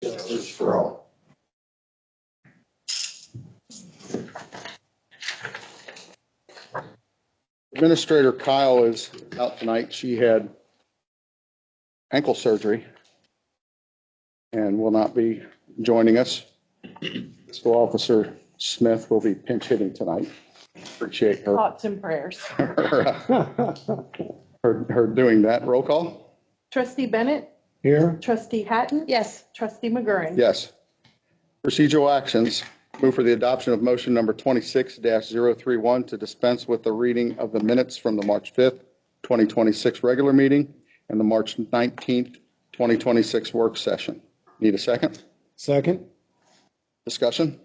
Justice for all. Administrator Kyle is out tonight. She had ankle surgery and will not be joining us. Fiscal Officer Smith will be pinch hitting tonight. Appreciate her. Thoughts and prayers. her doing that. Roll call. Trustee Bennett? Here. Trustee Hatton? Yes. Trustee McGurran? Yes. Procedural actions. Move for the adoption of motion number 26-031 to dispense with the reading of the minutes from the March 5th, 2026 regular meeting and the March 19th, 2026 work session. Need a second? Second. Discussion?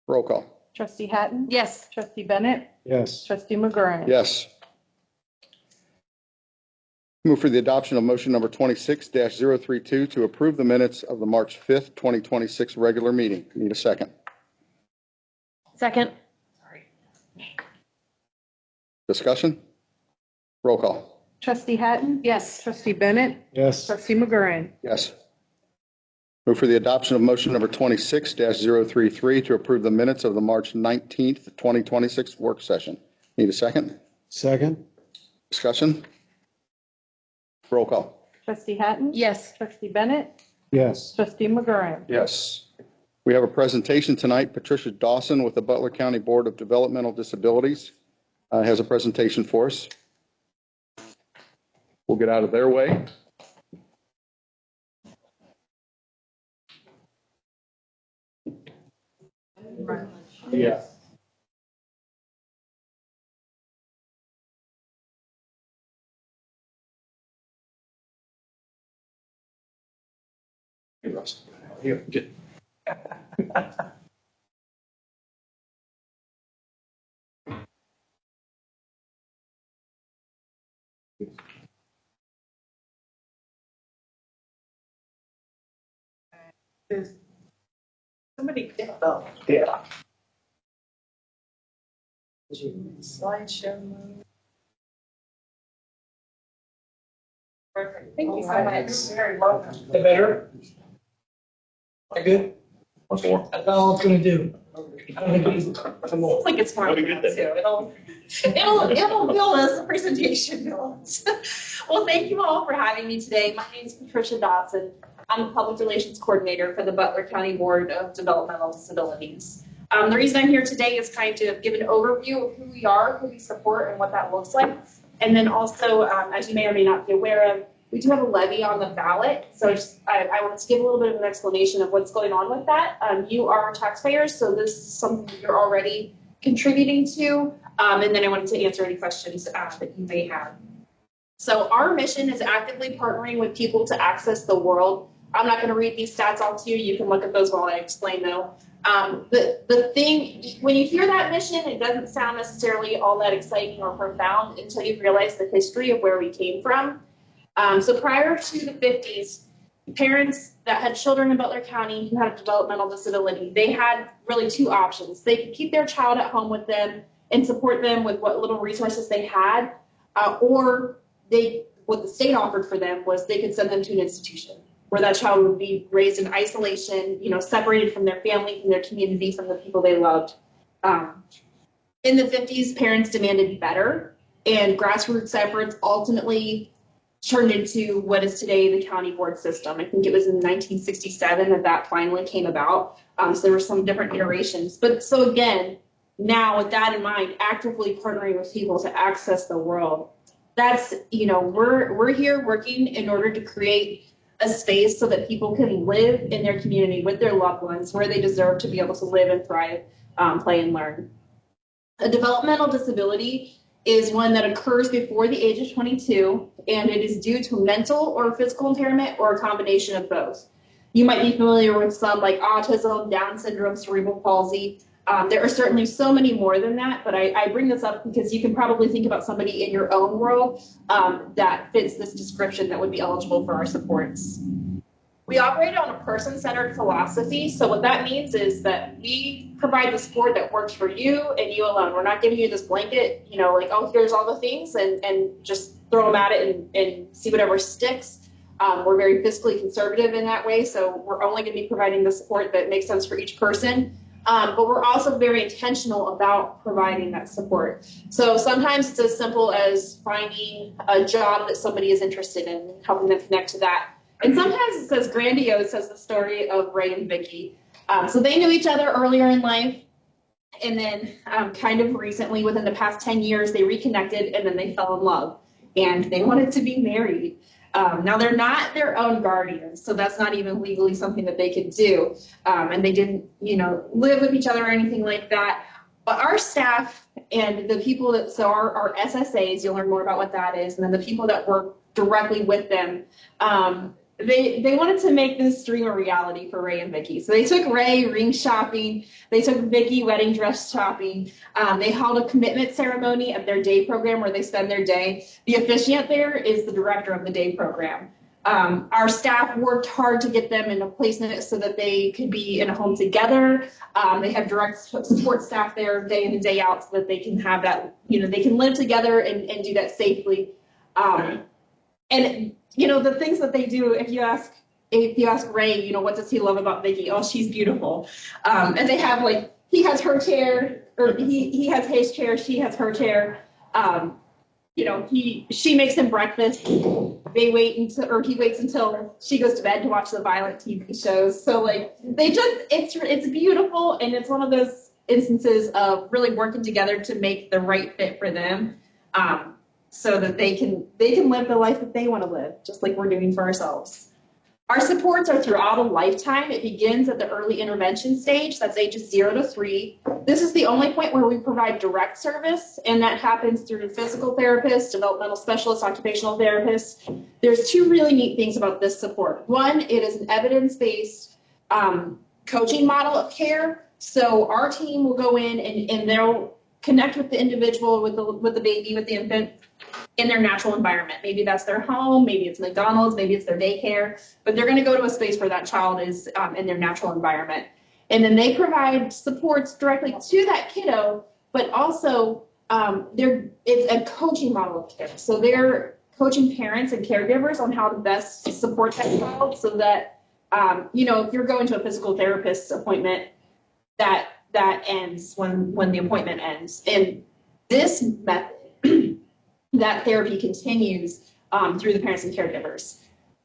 Roll call. Trustee Hatton? Yes. Trustee Bennett? Yes. Trustee McGurran? Yes. Move for the adoption of motion number 26-032 to approve the minutes of the March 5th, 2026 regular meeting. Need a second? Second. Discussion? Roll call. Trustee Hatton? Yes. Trustee Bennett? Yes. Trustee McGurran? Yes. Move for the adoption of motion number 26-033 to approve the minutes of the March 19th, 2026 work session. Need a second? Second. Discussion? Roll call. Trustee Hatton? Yes. Trustee Bennett? Yes. Trustee McGurran? Yes. We have a presentation tonight. Patricia Dawson with the Butler County Board of Developmental Disabilities has a presentation for us. We'll get out of their way. Yeah. Hey, Russ. Here, get. Somebody get the Yeah. slideshow mode. Perfect. Thank you so much. You're very welcome. Is that better? Am I good? Once more. That's all it's gonna do. I don't think it's some more. Like it's fine too. It'll build as the presentation builds. Well, thank you all for having me today. My name is Patricia Dawson. I'm the Public Relations Coordinator for the Butler County Board of Developmental Disabilities. The reason I'm here today is kind of give an overview of who we are, who we support, and what that looks like. And then also, as you may or may not be aware of, we do have a levy on the ballot. So I wanted to give a little bit of an explanation of what's going on with that. You are taxpayers, so this is something you're already contributing to. And then I wanted to answer any questions that you may have. So our mission is actively partnering with people to access the world. I'm not going to read these stats all to you. You can look at those while I explain though. The thing, when you hear that mission, it doesn't sound necessarily all that exciting or profound until you realize the history of where we came from. So prior to the 50s, parents that had children in Butler County who had a developmental disability, they had really two options. They could keep their child at home with them and support them with what little resources they had, or what the state offered for them was they could send them to an institution where that child would be raised in isolation, separated from their family, from their community, from the people they loved. In the 50s, parents demanded better, and grassroots efforts ultimately turned into what is today the county board system. I think it was in 1967 that finally came about. So there were some different iterations. But so again, now with that in mind, actively partnering with people to access the world, that's, we're here working in order to create a space so that people can live in their community with their loved ones where they deserve to be able to live and thrive, play and learn. A developmental disability is one that occurs before the age of 22, and it is due to mental or physical impairment or a combination of both. You might be familiar with some like autism, Down syndrome, cerebral palsy. There are certainly so many more than that, but I bring this up because you can probably think about somebody in your own world that fits this description that would be eligible for our supports. We operate on a person-centered philosophy, so what that means is that we provide the support that works for you and you alone. We're not giving you this blanket, like, oh, here's all the things and just throw them at it and see whatever sticks. We're very fiscally conservative in that way, so we're only going to be providing the support that makes sense for each person. But we're also very intentional about providing that support. So sometimes it's as simple as finding a job that somebody is interested in, helping them connect to that. And sometimes it's as grandiose as the story of Ray and Vicky. So they knew each other earlier in life. And then kind of recently, within the past 10 years, they reconnected and then they fell in love. And they wanted to be married. Now, they're not their own guardians, so that's not even legally something that they could do. And they didn't, live with each other or anything like that. But our staff and the people that, so our SSAs, you'll learn more about what that is, and then the people that work directly with them, they wanted to make this dream a reality for Ray and Vicky. So they took Ray ring shopping. They took Vicky wedding dress shopping. They held a commitment ceremony at their day program where they spend their day. The officiant there is the director of the day program. Our staff worked hard to get them in a placement so that they could be in a home together. They have direct support staff there day in and day out so that they can have that, they can live together and do that safely. And the things that they do, if you ask Ray, what does he love about Vicky? Oh, she's beautiful. And they have he has her chair, or he has his chair, she has her chair. She makes him breakfast. He waits until she goes to bed to watch the violent TV shows. So it's beautiful, and it's one of those instances of really working together to make the right fit for them. So that they can live the life that they want to live, just like we're doing for ourselves. Our supports are throughout a lifetime. It begins at the early intervention stage, that's ages 0 to 3. This is the only point where we provide direct service, and that happens through physical therapists, developmental specialists, occupational therapists. There's 2 really neat things about this support. One, it is an evidence-based coaching model of care. So our team will go in and they'll connect with the individual, with the baby, with the infant, in their natural environment. Maybe that's their home, maybe it's McDonald's, maybe it's their daycare, but they're going to go to a space where that child is in their natural environment. And then they provide supports directly to that kiddo, but also it's a coaching model of care. So they're coaching parents and caregivers on how to best support that child so that, if you're going to a physical therapist appointment, that ends when the appointment ends. And this method, that therapy continues through the parents and caregivers.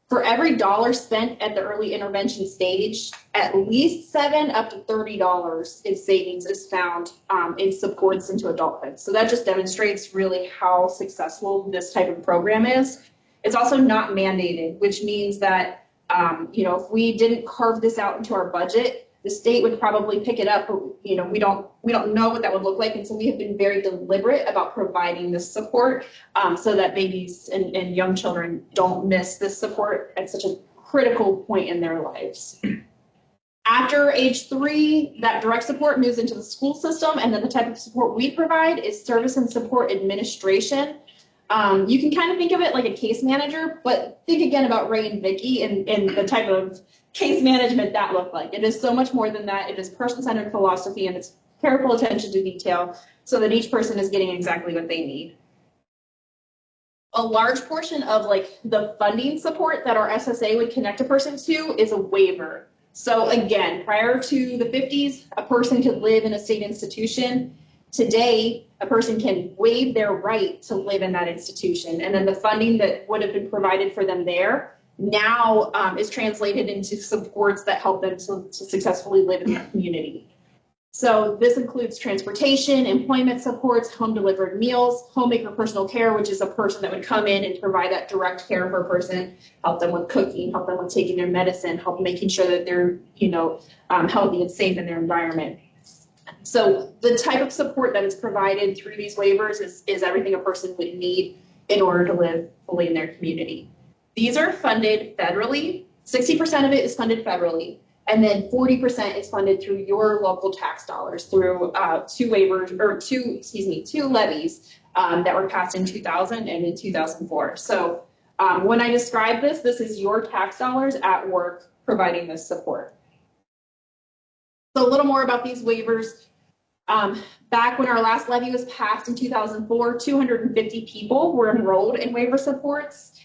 For every dollar spent at the early intervention stage, at least $7 up to $30 in savings is found in supports into adulthood. So that just demonstrates really how successful this type of program is. It's also not mandated, which means that if we didn't carve this out into our budget, the state would probably pick it up, but we don't know what that would look like, and so we have been very deliberate about providing this support so that babies and young children don't miss this support at such a critical point in their lives. After age 3, that direct support moves into the school system, and then the type of support we provide is service and support administration. You can kind of think of it like a case manager, but think again about Ray and Vicky and the type of case management that looked like. It is so much more than that. It is person-centered philosophy, and it's careful attention to detail so that each person is getting exactly what they need. A large portion of the funding support that our SSA would connect a person to is a waiver. So again, prior to the 50s, a person could live in a state institution. Today, a person can waive their right to live in that institution, and then the funding that would have been provided for them there now is translated into supports that help them to successfully live in the community. So this includes transportation, employment supports, home delivered meals, homemaker personal care, which is a person that would come in and provide that direct care for a person, help them with cooking, help them with taking their medicine, help making sure that they're, healthy and safe in their environment. So the type of support that is provided through these waivers is everything a person would need in order to live fully in their community. These are funded federally. 60% of it is funded federally, and then 40% is funded through your local tax dollars through two levies that were passed in 2000 and in 2004. So when I describe this is your tax dollars at work providing this support. So a little more about these waivers. Back when our last levy was passed in 2004, 250 people were enrolled in waiver supports.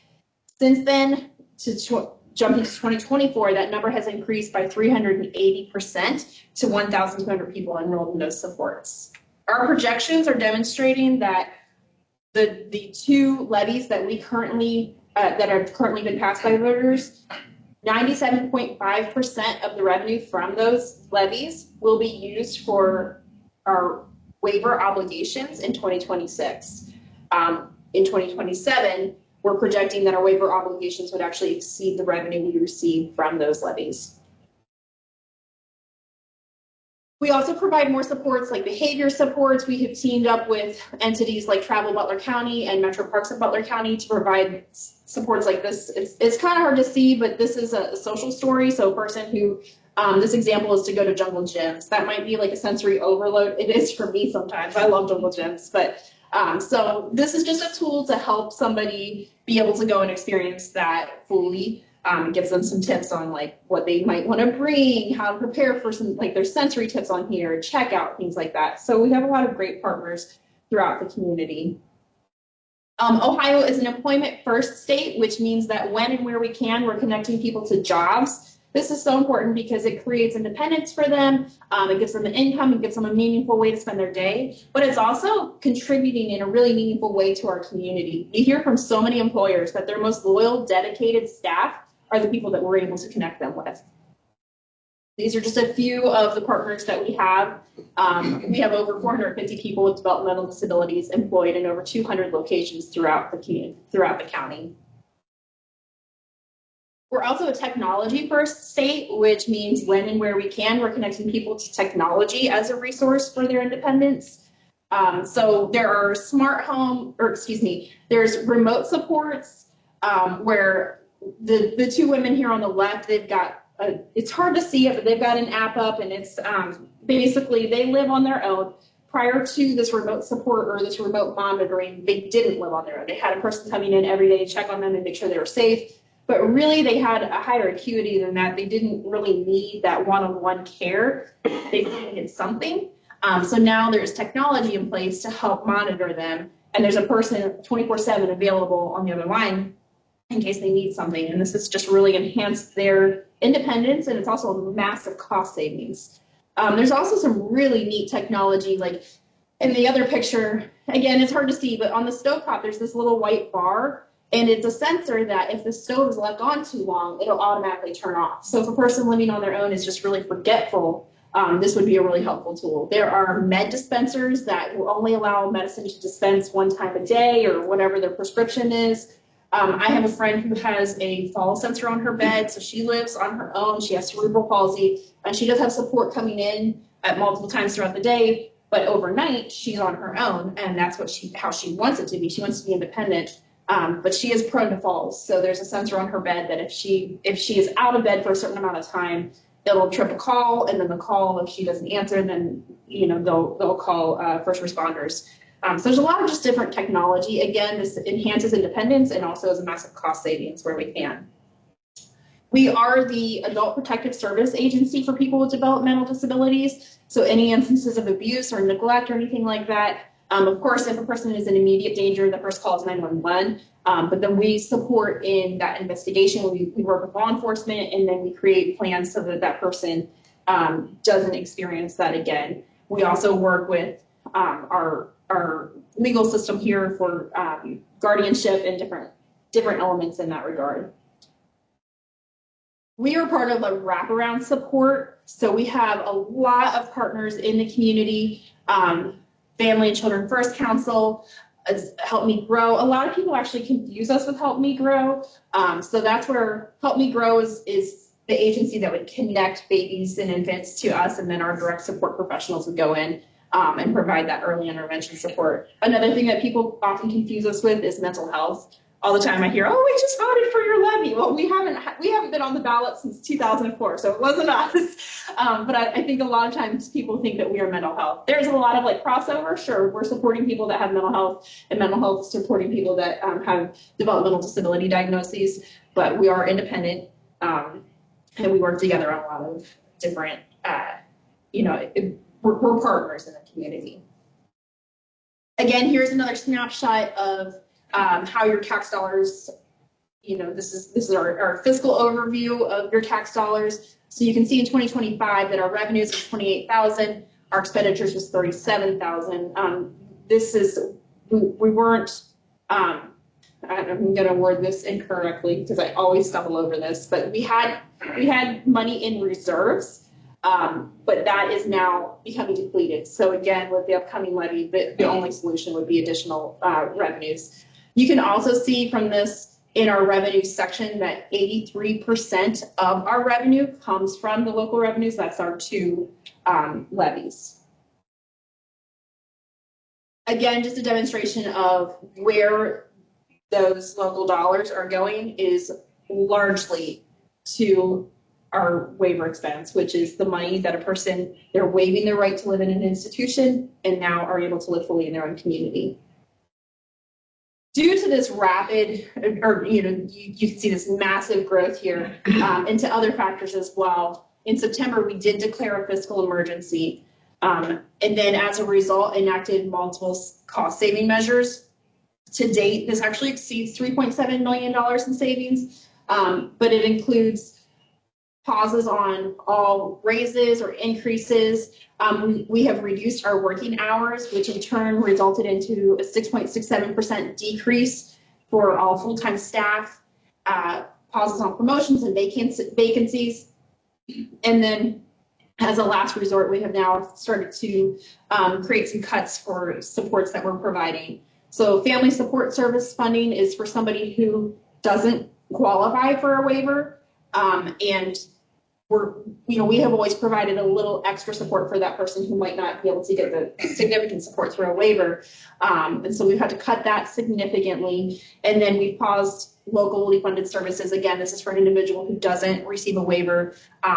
Since then, jumping to 2024, that number has increased by 380% to 1,200 people enrolled in those supports. Our projections are demonstrating that the two levies that we currently that have currently been passed by voters, 97.5% of the revenue from those levies will be used for our waiver obligations in 2026. In 2027, we're projecting that our waiver obligations would actually exceed the revenue we receive from those levies. We also provide more supports like behavior supports. We have teamed up with entities like Travel Butler County and Metro Parks of Butler County to provide supports like this. It's kind of hard to see, but this is a social story. So a person who, this example is to go to jungle gyms. That might be like a sensory overload. It is for me sometimes. I love jungle gyms, but so this is just a tool to help somebody be able to go and experience that fully. Gives them some tips on like what they might want to bring, how to prepare for some, like there's sensory tips on here, checkout, things like that. So we have a lot of great partners throughout the community. Ohio is an employment first state, which means that when and where we can, we're connecting people to jobs. This is so important because it creates independence for them. It gives them an income, it gives them a meaningful way to spend their day, but it's also contributing in a really meaningful way to our community. We hear from so many employers that their most loyal, dedicated staff are the people that we're able to connect them with. These are just a few of the partners that we have. We have over 450 people with developmental disabilities employed in over 200 locations throughout the community, throughout the county. We're also a technology first state, which means when and where we can, we're connecting people to technology as a resource for their independence. So there are there's remote supports where the two women here on the left, they've got, it's hard to see it, but they've got an app up, and it's basically they live on their own. Prior to this remote support or this remote monitoring, they didn't live on their own. They had a person coming in every day to check on them and make sure they were safe. But really, they had a higher acuity than that. They didn't really need that one-on-one care. They needed something. So now there's technology in place to help monitor them, and there's a person 24/7 available on the other line in case they need something. And this has just really enhanced their independence, and it's also a massive cost savings. There's also some really neat technology, like in the other picture, again, it's hard to see, but on the stovetop, there's this little white bar, and it's a sensor that if the stove is left on too long, it'll automatically turn off. So if a person living on their own is just really forgetful, this would be a really helpful tool. There are med dispensers that will only allow medicine to dispense one time a day or whatever their prescription is. I have a friend who has a fall sensor on her bed, so she lives on her own. She has cerebral palsy, and she does have support coming in at multiple times throughout the day, but overnight she's on her own, and that's what how she wants it to be. She wants to be independent, but she is prone to falls. So there's a sensor on her bed that if she is out of bed for a certain amount of time, it'll trip a call, and then the call, if she doesn't answer, then they'll call first responders. So there's a lot of just different technology. Again, this enhances independence and also is a massive cost savings where we can. We are the Adult Protective Service Agency for people with developmental disabilities. So any instances of abuse or neglect or anything like that, of course, if a person is in immediate danger, the first call is 911. But then we support in that investigation. We work with law enforcement, and then we create plans so that that person doesn't experience that again. We also work with our legal system here for guardianship and different elements in that regard. We are part of a wraparound support, so we have a lot of partners in the community. Family and Children First Council, Help Me Grow. A lot of people actually confuse us with Help Me Grow. So that's where Help Me Grow is the agency that would connect babies and infants to us, and then our direct support professionals would go in and provide that early intervention support. Another thing that people often confuse us with is mental health. All the time I hear, oh, we just voted for your levy. Well, we haven't been on the ballot since 2004, so it wasn't us. But I think a lot of times people think that we are mental health. There's a lot of crossover. Sure, we're supporting people that have mental health, and mental health is supporting people that have developmental disability diagnoses. But we are independent, and we work together on a lot of different, we're partners in the community. Again, here's another snapshot of how your tax dollars, this is our fiscal overview of your tax dollars. So you can see in 2025 that our revenues was 28,000, our expenditures was 37,000. We weren't, I'm going to word this incorrectly because I always stumble over this, but we had money in reserves, but that is now becoming depleted. So again, with the upcoming levy, the only solution would be additional revenues. You can also see from this in our revenue section that 83% of our revenue comes from the local revenues. That's our two levies. Again, just a demonstration of where those local dollars are going is largely to our waiver expense, which is the money that a person, they're waiving their right to live in an institution and now are able to live fully in their own community. Due to this rapid, or you can see this massive growth here, and to other factors as well, in September, we did declare a fiscal emergency. And then as a result, enacted multiple cost saving measures. To date, this actually exceeds $3.7 million in savings, but it includes pauses on all raises or increases. We have reduced our working hours, which in turn resulted into a 6.67% decrease for all full-time staff, pauses on promotions and vacancies. And then as a last resort, we have now started to create some cuts for supports that we're providing. So family support service funding is for somebody who doesn't qualify for a waiver, and we have always provided a little extra support for that person who might not be able to get the significant support through a waiver. And so we've had to cut that significantly. And then we paused locally funded services. Again, this is for an individual who doesn't receive a waiver.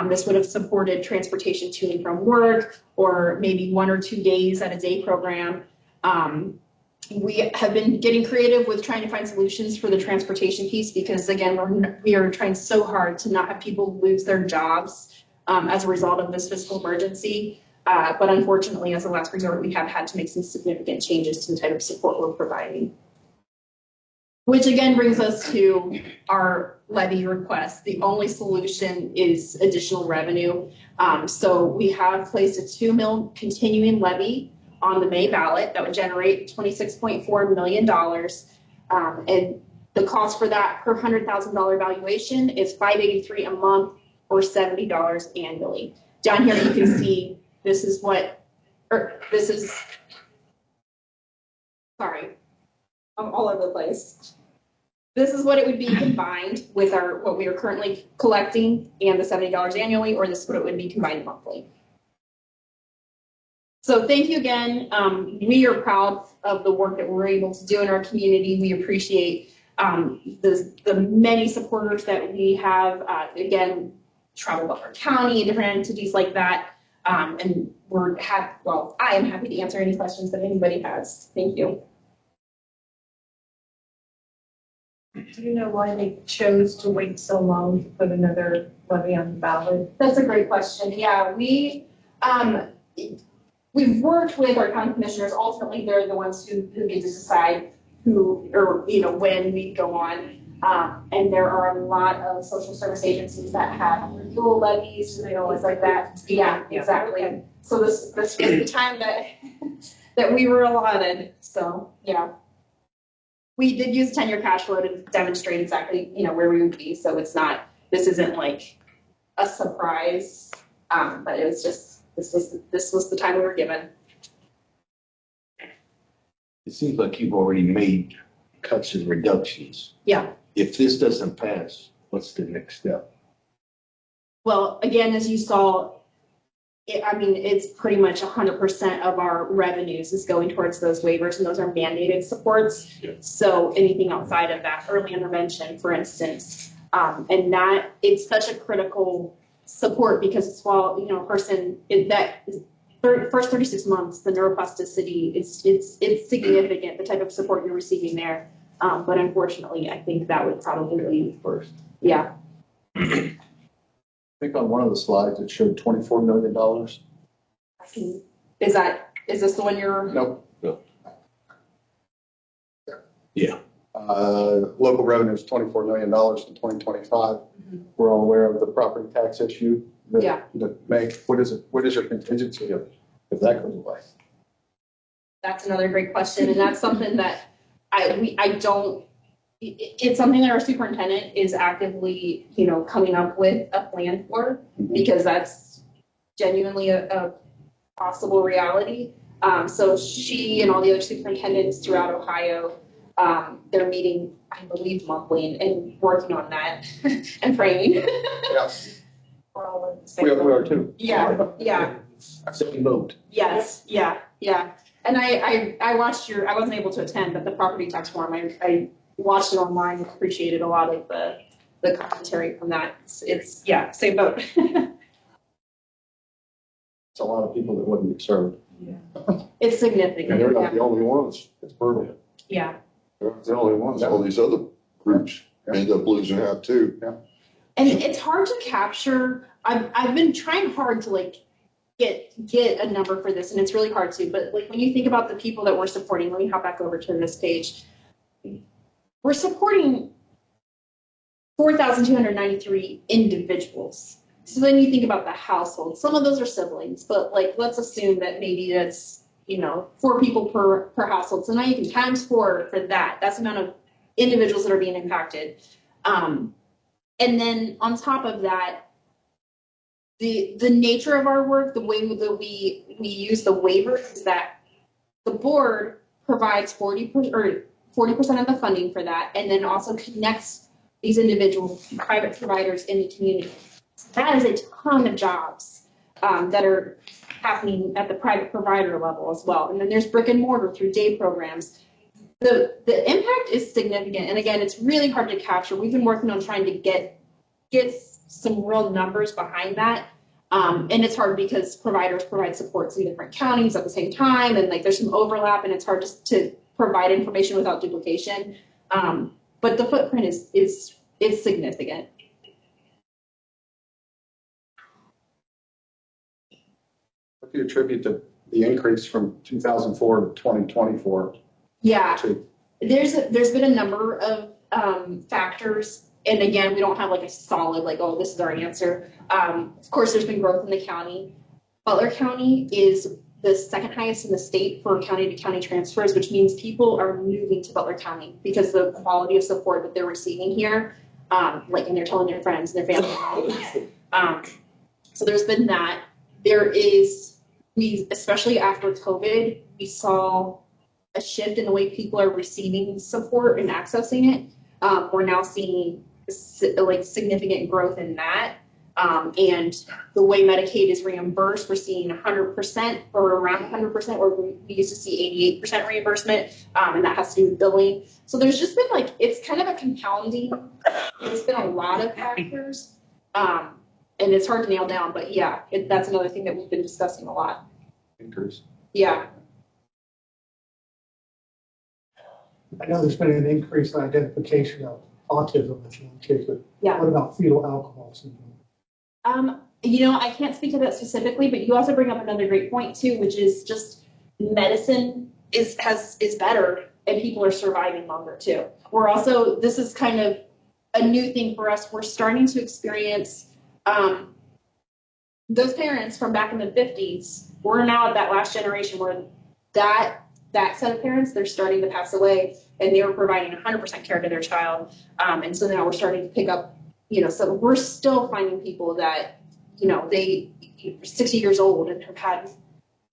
This would have supported transportation to and from work, or maybe 1 or 2 days at a day program. We have been getting creative with trying to find solutions for the transportation piece because, again, we are trying so hard to not have people lose their jobs as a result of this fiscal emergency. But unfortunately, as a last resort, we have had to make some significant changes to the type of support we're providing. Which again brings us to our levy request. The only solution is additional revenue. So we have placed a $2 million continuing levy on the May ballot that would generate $26.4 million. And the cost for that per $100,000 valuation is $583 a month or $70 annually. Down here you can see sorry, I'm all over the place. This is what it would be combined with what we are currently collecting and the $70 annually, or this is what it would be combined monthly. So thank you again. We are proud of the work that we're able to do in our community. We appreciate the many supporters that we have. Again, Travel Butler County and different entities like that. And I am happy to answer any questions that anybody has. Thank you. Do you know why they chose to wait so long to put another levy on the ballot? That's a great question. Yeah, we've worked with our county commissioners. Ultimately, they're the ones who get to decide when we go on. And there are a lot of social service agencies that have renewal levies and things like that. Yeah, exactly. Okay. So this was the time that we were allotted. So yeah. We did use 10-year cash flow to demonstrate exactly, where we would be. So this isn't like a surprise, but it was just, this was the time we were given. It seems like you've already made cuts and reductions. Yeah. If this doesn't pass, what's the next step? Well, again, as you saw, it's pretty much 100% of our revenues is going towards those waivers, and those are mandated supports. Yeah. So anything outside of that, early intervention, for instance, and that it's such a critical support because it's a person first 36 months, the neuroplasticity it's significant, the type of support you're receiving there. But unfortunately, I think that would probably be first. Yeah. I think on one of the slides it showed $24 million. Is this the one you're? Nope. Yeah. Local revenue is $24 million in 2025. We're all aware of the property tax issue. Yeah. What is your contingency if that goes away? That's another great question, and that's something that it's something that our superintendent is actively, coming up with a plan for, because that's genuinely a possible reality. So she and all the other superintendents throughout Ohio, they're meeting, I believe, monthly and working on that and praying. Yes, We're all in the we same are too. Yeah. Same boat. Yes, yeah. And I watched I wasn't able to attend, but the property tax forum, I watched it online and appreciated a lot of the commentary from that. It's same boat. It's a lot of people that wouldn't be served. It's significant. And they're not the only ones. It's brutal. Yeah. They're not the only ones. All these other groups end up losing out too. And it's hard to capture. I've been trying hard to get a number for this, and it's really hard to, but when you think about the people that we're supporting, let me hop back over to this page. We're supporting 4,293 individuals. So then you think about the household. Some of those are siblings, but let's assume that maybe that's 4 people per household. So now you can times 4 for that. That's the amount of individuals that are being impacted. And then on top of that, the nature of our work, the way that we use the waivers is that the board provides 40% of the funding for that, and then also connects these individuals to private providers in the community. That is a ton of jobs that are happening at the private provider level as well. And then there's brick and mortar through day programs. The impact is significant, and again, it's really hard to capture. We've been working on trying to get some real numbers behind that. And it's hard because providers provide supports in different counties at the same time, and there's some overlap, and it's hard just to provide information without duplication. But the footprint is significant. What do you attribute the increase from 2004 to 2024? Yeah, to? there's been a number of factors. And again, we don't have a solid, this is our answer. Of course, there's been growth in the county. Butler County is the second highest in the state for county to county transfers, which means people are moving to Butler County because the quality of support that they're receiving here, and they're telling their friends and their family. So there's been that. Especially after COVID, we saw a shift in the way people are receiving support and accessing it. We're now seeing significant growth in that. And the way Medicaid is reimbursed, we're seeing 100% or around 100%, or we used to see 88% reimbursement, and that has to do with billing. So there's just been it's kind of a compounding. It's been a lot of factors, and it's hard to nail down, but that's another thing that we've been discussing a lot. Increase. Yeah. I know there's been an increase in identification of autism with young kids, but Yeah. what about fetal alcohol syndrome? I can't speak to that specifically, but you also bring up another great point too, which is just medicine is better and people are surviving longer too. This is kind of a new thing for us. We're starting to experience those parents from back in the 50s. We're now at that last generation where that set of parents, they're starting to pass away, and they were providing 100% care to their child. And so now we're starting to pick up, so we're still finding people that, they 60 years old and have had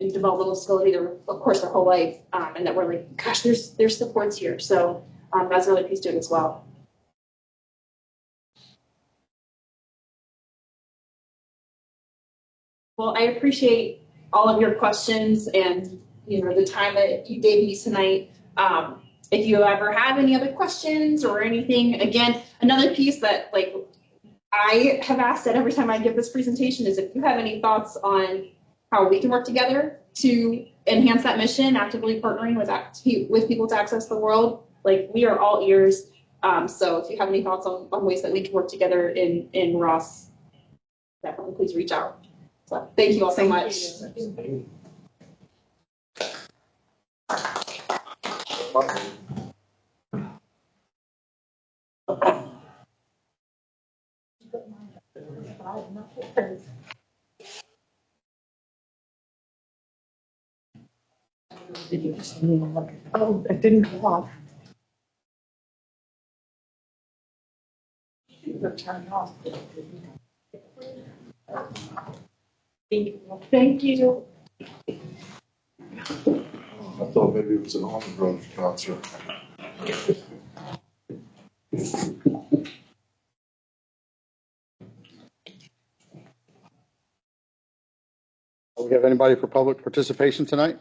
developmental disability, of course, their whole life. And that we're gosh, there's supports here. So that's another piece to it as well. Well, I appreciate all of your questions and, the time that you gave me tonight. If you ever have any other questions or anything, again, another piece that I have asked every time I give this presentation is if you have any thoughts on how we can work together to enhance that mission, actively partnering with people to access the world. We are all ears. So if you have any thoughts on ways that we can work together in Ross, definitely please reach out. So thank you all so much. Oh, it didn't go off. Turn off. Thank you. I thought maybe it was an on-the-road concert. Do we have anybody for public participation tonight?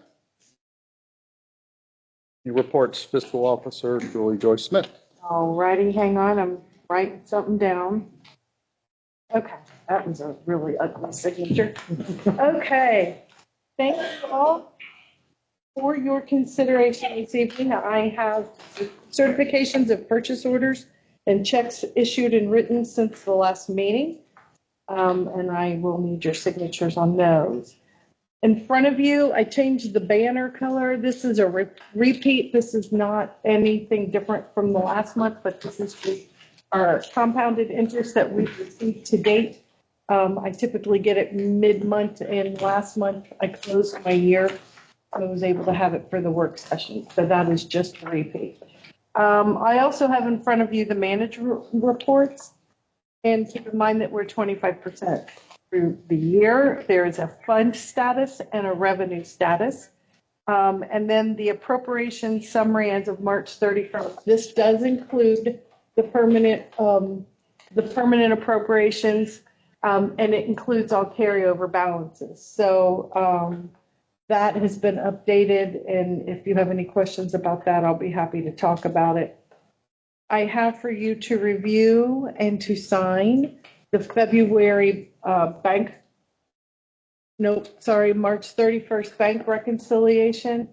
Any reports, Fiscal Officer Julie Joyce Smith. All righty, hang on, I'm writing something down. Okay, that was a really ugly signature. Okay, thank you all for your consideration this evening. I have certifications of purchase orders and checks issued and written since the last meeting. And I will need your signatures on those. In front of you, I changed the banner color. This is a repeat. This is not anything different from the last month, but this is just our compounded interest that we've received to date. I typically get it mid-month, and last month I closed my year. I was able to have it for the work session, so that is just a repeat. I also have in front of you the manager reports, and keep in mind that we're 25% through the year. There is a fund status and a revenue status. And then the appropriation summary as of March 31st. This does include the permanent appropriations, and it includes all carryover balances. So that has been updated, and if you have any questions about that, I'll be happy to talk about it. I have for you to review and to sign the February March 31st bank reconciliation.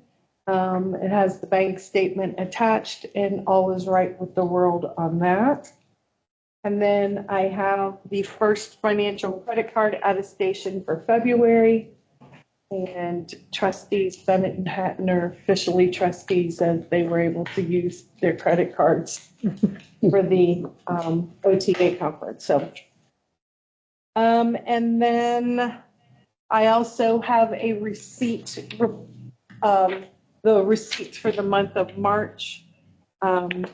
It has the bank statement attached, and all is right with the world on that. And then I have the first financial credit card attestation for February. And trustees, Bennett and Hatton are officially trustees, as they were able to use their credit cards for the OTA conference. So, and then I also have a receipt, the receipts for the month of March.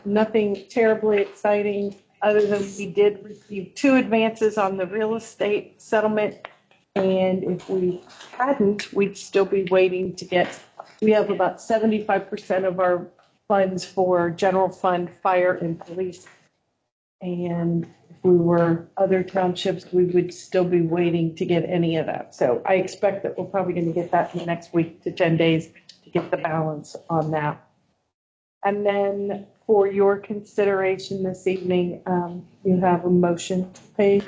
Nothing terribly exciting, other than we did receive 2 advances on the real estate settlement. And if we hadn't, we'd still be waiting to get, we have about 75% of our funds for general fund, fire, and police. And if we were other townships, we would still be waiting to get any of that. So I expect that we're probably going to get that in the next week to 10 days to get the balance on that. And then for your consideration this evening, you have a motion to pay.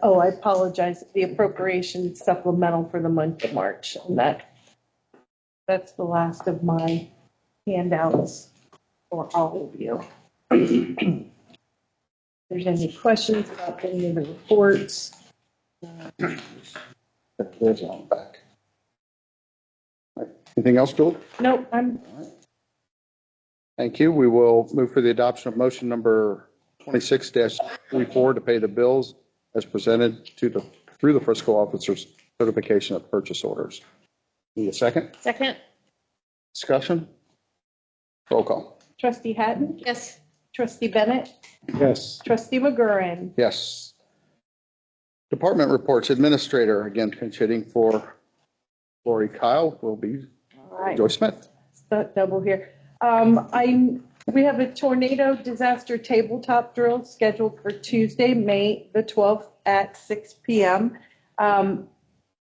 Oh, I apologize. The appropriation supplemental for the month of March. And that's the last of my handouts for all of you. If there's any questions about any of the reports. There's on back. Anything else, Julie? Nope, I'm Thank you. We will move for the adoption of motion number 26-34 to pay the bills as presented through the fiscal officer's certification of purchase orders. Need a second? Second. Discussion? Roll call. Trustee Hatton, Yes. Trustee Bennett, Yes. Trustee McGurran. Yes. Department reports. Administrator, again, pinch hitting for Lori Kyle will be All right. Joyce Smith. Double here. We have a tornado disaster tabletop drill scheduled for Tuesday, May the 12th at 6 p.m.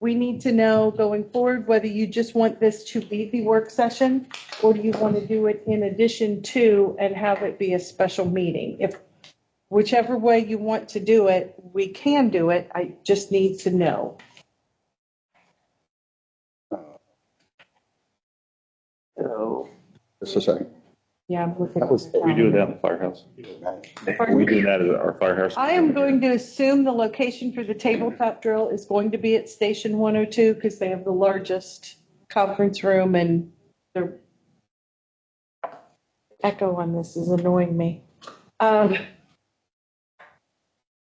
We need to know going forward whether you just want this to be the work session, or do you want to do it in addition to and have it be a special meeting? If whichever way you want to do it, we can do it. I just need to know. So, Just a second. yeah, I'm looking. That was- at the We do calendar. that in the firehouse. Pardon? We do that at our firehouse. I am going to assume the location for the tabletop drill is going to be at Station 102 because they have the largest conference room, and the echo on this is annoying me.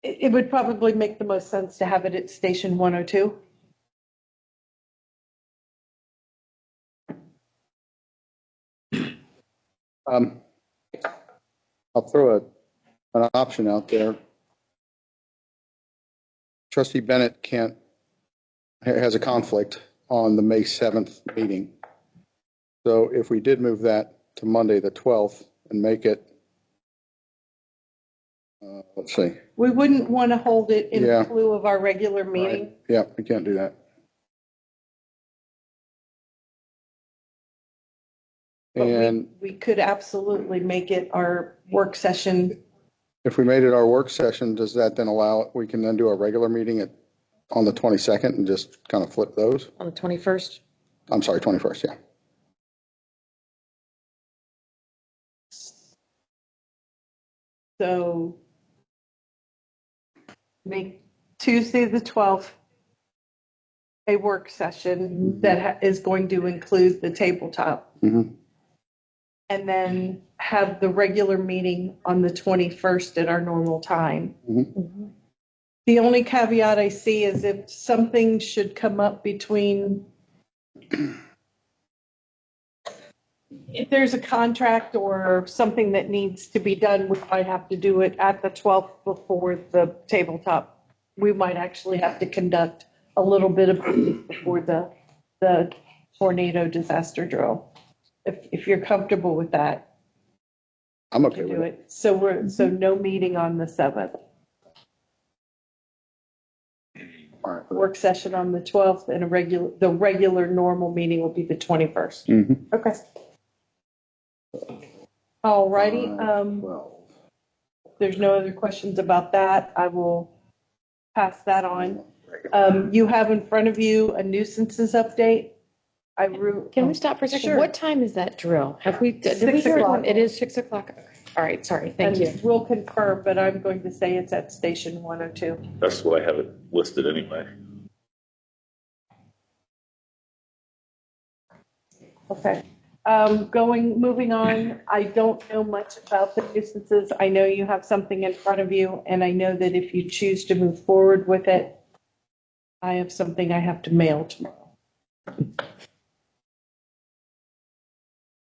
It would probably make the most sense to have it at Station 102. Um, I'll throw an option out there. Trustee Bennett has a conflict on the May 7th meeting. So if we did move that to Monday, the 12th, and make it, let's see, We wouldn't want to hold it in Yeah. lieu of our regular meeting. yeah, we can't do that. But And we could absolutely make it our work session. if we made it our work session, does that then allow, we can then do a regular meeting on the 22nd and just kind of flip those? On the 21st? I'm sorry, 21st, yeah. So make Tuesday, the 12th, a work session that is going to include the tabletop. Mhm. And then have the regular meeting on the 21st at our normal time. Mhm. The only caveat I see is if something should come up between, if there's a contract or something that needs to be done, we might have to do it at the 12th before the tabletop. We might actually have to conduct a little bit of it before the tornado disaster drill. If you're comfortable with that, I'm to okay with do it. it. So no meeting on the 7th. All right. Work session on the 12th and the regular normal meeting will be the 21st. Mhm. Okay. All righty. Well, There's no other questions about that. I will pass that on. You have in front of you a nuisances update. Can we stop for a second? Sure. What time is that drill? Have we, did we 6 hear o'clock. it? It is 6 o'clock. All right, sorry, thank you. And we'll confirm, but I'm going to say it's at Station 102. That's the way I have it listed anyway. Okay. Moving on, I don't know much about the nuisances. I know you have something in front of you, and I know that if you choose to move forward with it, I have something I have to mail tomorrow.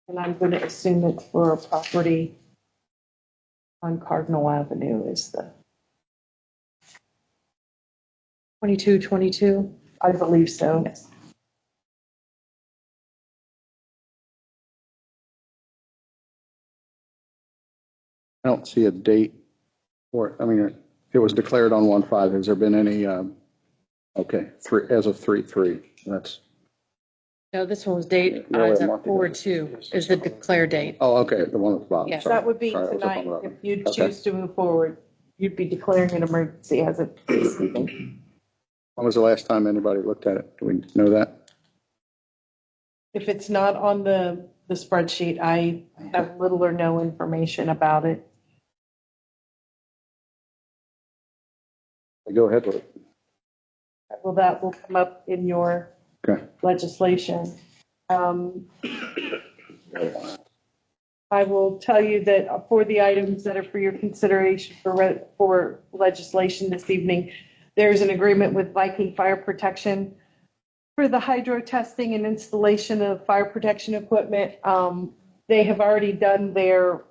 And I'm going to assume it's for a property on Cardinal Avenue is the, 2222? I believe so. Yes. I don't see a date for, I mean, it was declared on 1/5. Has there been any, okay, as of 3/3, that's, No, this one was date, Really, is a month ago. 4/2 is the declare date. oh, okay, the one at the bottom. Yes. sorry. That would be Sorry, I was up on tonight. the wrong If one. you Okay. choose to move forward, you'd be declaring an emergency as of this evening. When was the last time anybody looked at it? Do we know that? If it's not on the spreadsheet, I have little or no information about it. Go ahead with it. Well, that will come up in your Okay. legislation. I will tell you that for the items that are for your consideration for legislation this evening, there's an agreement with Viking Fire Protection for the hydro testing and installation of fire protection equipment. They have already done their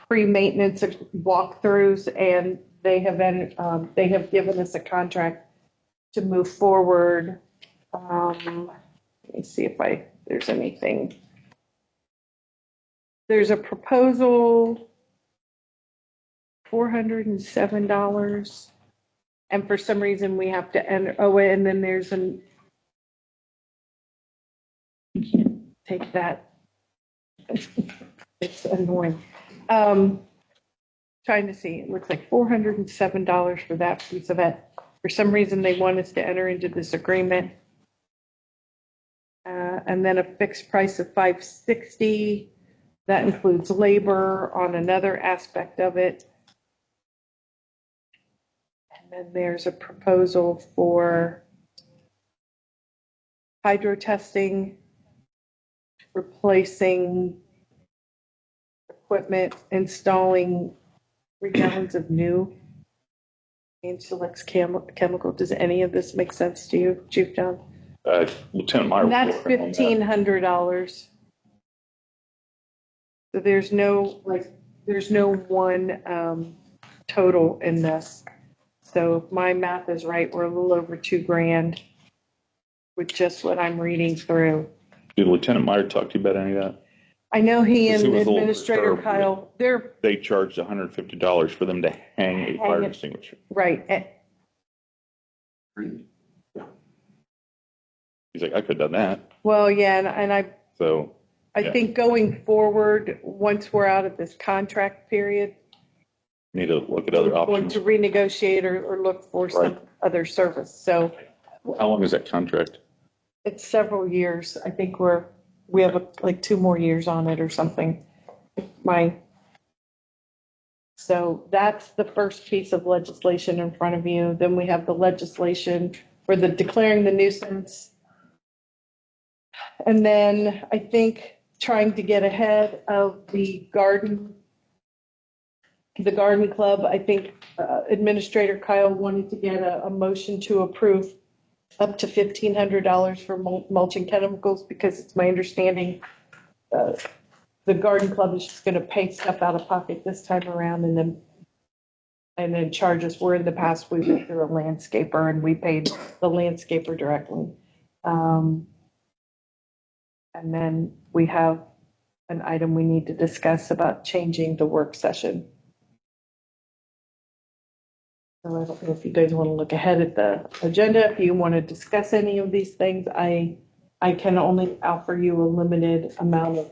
pre-maintenance walkthroughs, and they have given us a contract to move forward. Let me see if there's anything. There's a proposal, $407. And for some reason we have to enter, and then there's take that. It's annoying. Trying to see, it looks like $407 for that piece of it. For some reason, they want us to enter into this agreement. And then a fixed price of $560. That includes labor on another aspect of it. And then there's a proposal for hydro testing, replacing equipment, installing 3 gallons of new and selects chemical. Does any of this make sense to you, Chief John? Lieutenant Meyer. And that's was working on that. $1,500. So there's no, there's no one total in this. So if my math is right, we're a little over $2,000 with just what I'm reading through. Did Lieutenant Meyer talk to you about any of that? I know he and 'Cause it was a little Administrator disturbed. Kyle, they're They charged $150 for them to hang a fire it. extinguisher. right. He's like, I could have done that. Well, yeah, and So, I Yeah. think going forward, once we're out of this contract period, need to look at other we're going options. to renegotiate or look for some other service. So How long is that contract? it's several years. I think we have like 2 more years on it or something. So that's the first piece of legislation in front of you. Then we have the legislation for the declaring the nuisance. And then I think trying to get ahead of the garden club, I think Administrator Kyle wanted to get a motion to approve up to $1,500 for mulching chemicals, because it's my understanding the garden club is just going to pay stuff out of pocket this time around and then charge us. Where in the past we went through a landscaper and we paid the landscaper directly. And then we have an item we need to discuss about changing the work session. So I don't know if you guys want to look ahead at the agenda. If you want to discuss any of these things, I can only offer you a limited amount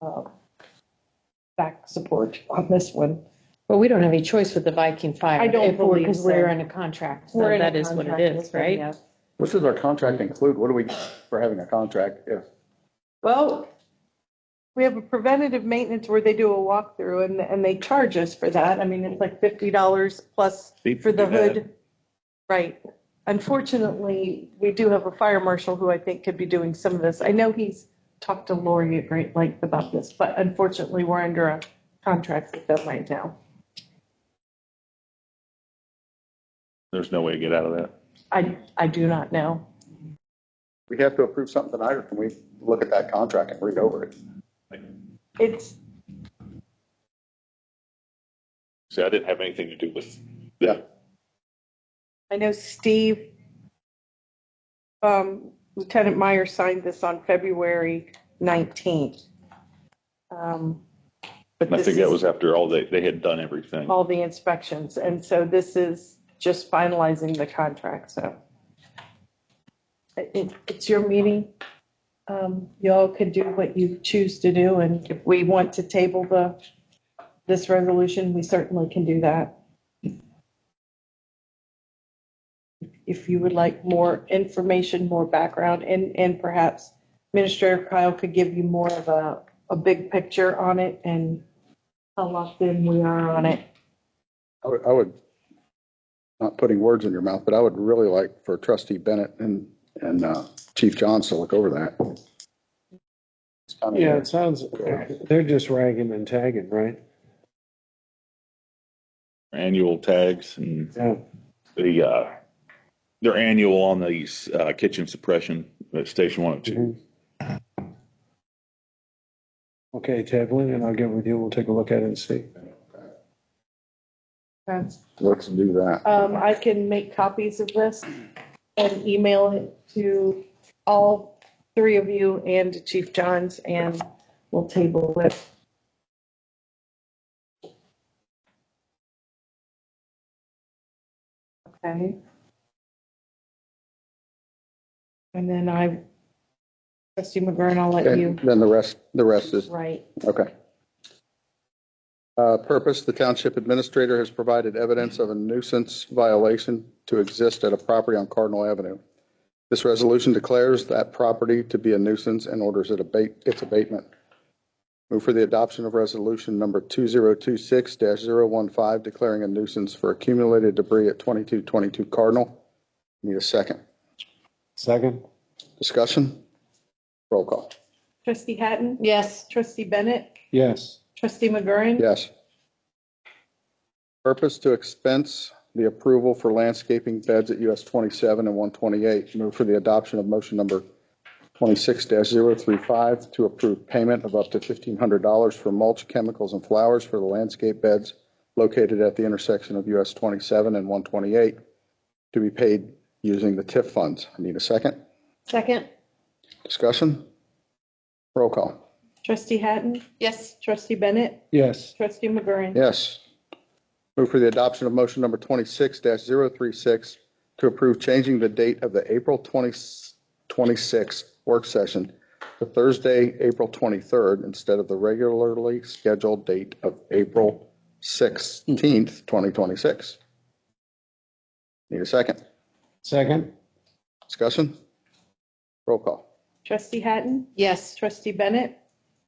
of back support on this one. Well, we don't have any choice with the Viking Fire. I don't believe Because so. we're in a contract, so We're in a that is what it contract is, with them, right? yes. What does our contract include? What do we get for having a contract? Well, we have a preventative maintenance where they do a walkthrough and they charge us for that. I mean, it's like $50 plus for the hood. Right. Unfortunately, we do have a fire marshal who I think could be doing some of this. I know he's talked to Lori at great length about this, but unfortunately, we're under a contract with them right now. There's no way to get out of that. I do not know. We have to approve something tonight, or can we look at that contract and read over it? It's, See, I didn't have anything to do with Yeah. I know Steve, Lieutenant Meyer signed this on February 19th. But I this think that is was after all they had done everything. all the inspections. And so this is just finalizing the contract, so. It's your meeting. Y'all can do what you choose to do, and if we want to table this resolution, we certainly can do that. If you would like more information, more background, and perhaps Administrator Kyle could give you more of a big picture on it and how locked in we are on it. I would, not putting words in your mouth, but I would really like for Trustee Bennett and Chief Johns to look over that. It's kind of- Yeah, it sounds, they're just ragging and tagging, right? Annual tags and Yeah. they're annual on these kitchen suppression at Station 102. Okay, tabling, and I'll get with you. We'll take a look at it and see. Let's do that. I can make copies of this and email it to all 3 of you and to Chief Johns, and we'll table it. Okay. And then Trustee McGurn, I'll let you, And then the rest is, right. okay. Purpose, the township administrator has provided evidence of a nuisance violation to exist at a property on Cardinal Avenue. This resolution declares that property to be a nuisance and orders its abatement. Move for the adoption of resolution number 2026-015, declaring a nuisance for accumulated debris at 2222 Cardinal. Need a second. Second? Discussion? Roll call. Trustee Hatton? Yes. Trustee Bennett? Yes. Trustee McGurran? Yes. Purpose to expense the approval for landscaping beds at US 27 and 128. Move for the adoption of motion number 26-035 to approve payment of up to $1,500 for mulch, chemicals, and flowers for the landscape beds located at the intersection of US 27 and 128 to be paid using the TIF funds. I need a second. Second? Discussion? Roll call. Trustee Hatton? Yes. Trustee Bennett? Yes. Trustee McGurran? Yes. Move for the adoption of motion number 26-036 to approve changing the date of the April 2026 work session to Thursday, April 23rd, instead of the regularly scheduled date of April 16th, 2026. Need a second. Second? Discussion? Roll call. Trustee Hatton? Yes. Trustee Bennett?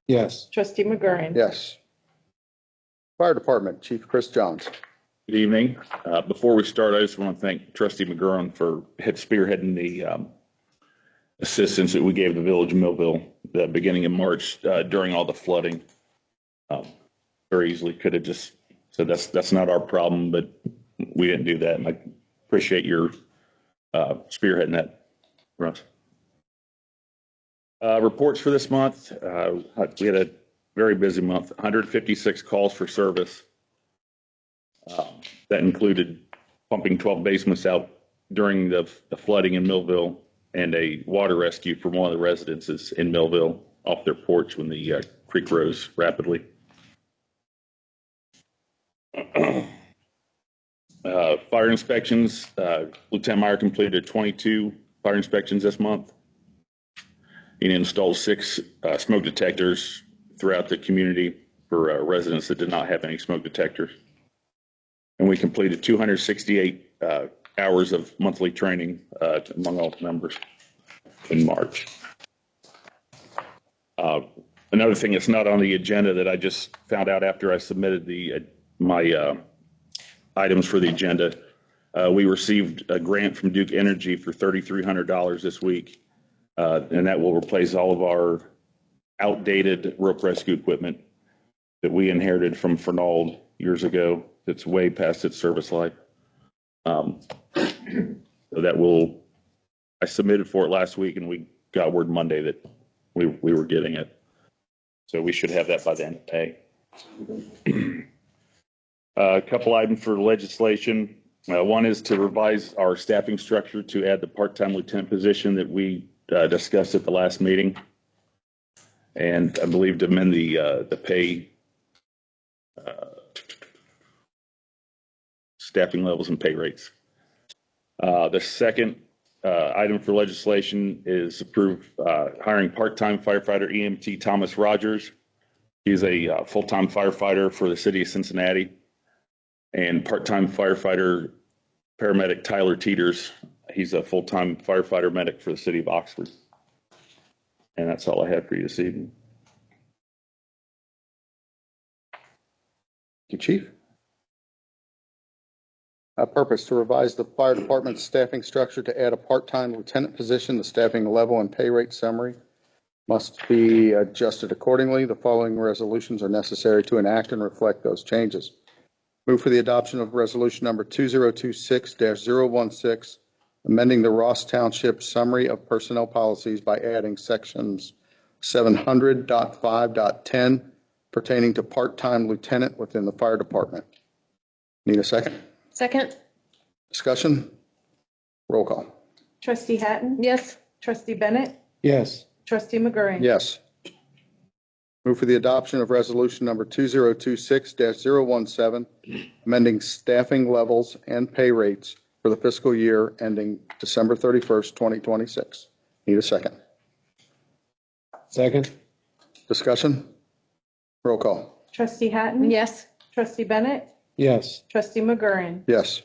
Yes. Trustee McGurran? Yes. Fire Department, Chief Chris Johns. Good evening. Before we start, I just want to thank Trustee McGurran for spearheading the assistance that we gave the Village of Millville the beginning of March during all the flooding. Very easily could have just said that's not our problem, but we didn't do that. And I appreciate your spearheading that, Russ. Reports for this month. We had a very busy month, 156 calls for service. That included pumping 12 basements out during the flooding in Millville and a water rescue from one of the residences in Millville off their porch when the creek rose rapidly. Fire inspections. Lieutenant Meyer completed 22 fire inspections this month. He installed 6 smoke detectors throughout the community for residents that did not have any smoke detectors. And we completed 268 hours of monthly training among all members in March. Another thing that's not on the agenda that I just found out after I submitted my items for the agenda, we received a grant from Duke Energy for $3,300 this week, and that will replace all of our outdated rope rescue equipment that we inherited from Fernald years ago. That's way past its service life. So that will, I submitted for it last week and we got word Monday that we were getting it. So we should have that by the end of May. A couple items for legislation. One is to revise our staffing structure to add the part-time lieutenant position that we discussed at the last meeting. And I believe to amend the pay staffing levels and pay rates. The second item for legislation is approve hiring part-time firefighter EMT Thomas Rogers. He's a full-time firefighter for the city of Cincinnati, and part-time firefighter paramedic Tyler Teeters. He's a full-time firefighter medic for the city of Oxford. And that's all I have for you this evening. Thank you, Chief. Purpose to revise the fire department's staffing structure to add a part-time lieutenant position. The staffing level and pay rate summary must be adjusted accordingly. The following resolutions are necessary to enact and reflect those changes. Move for the adoption of resolution number 2026-016, amending the Ross Township Summary of Personnel Policies by adding sections 700.5.10 pertaining to part-time lieutenant within the fire department. Need a second? Second? Discussion? Roll call. Trustee Hatton? Yes. Trustee Bennett? Yes. Trustee McGurran? Yes. Move for the adoption of resolution number 2026-017, amending staffing levels and pay rates for the fiscal year ending December 31st, 2026. Need a second? Second? Discussion? Roll call. Trustee Hatton? Yes. Trustee Bennett? Yes. Trustee McGurran? Yes.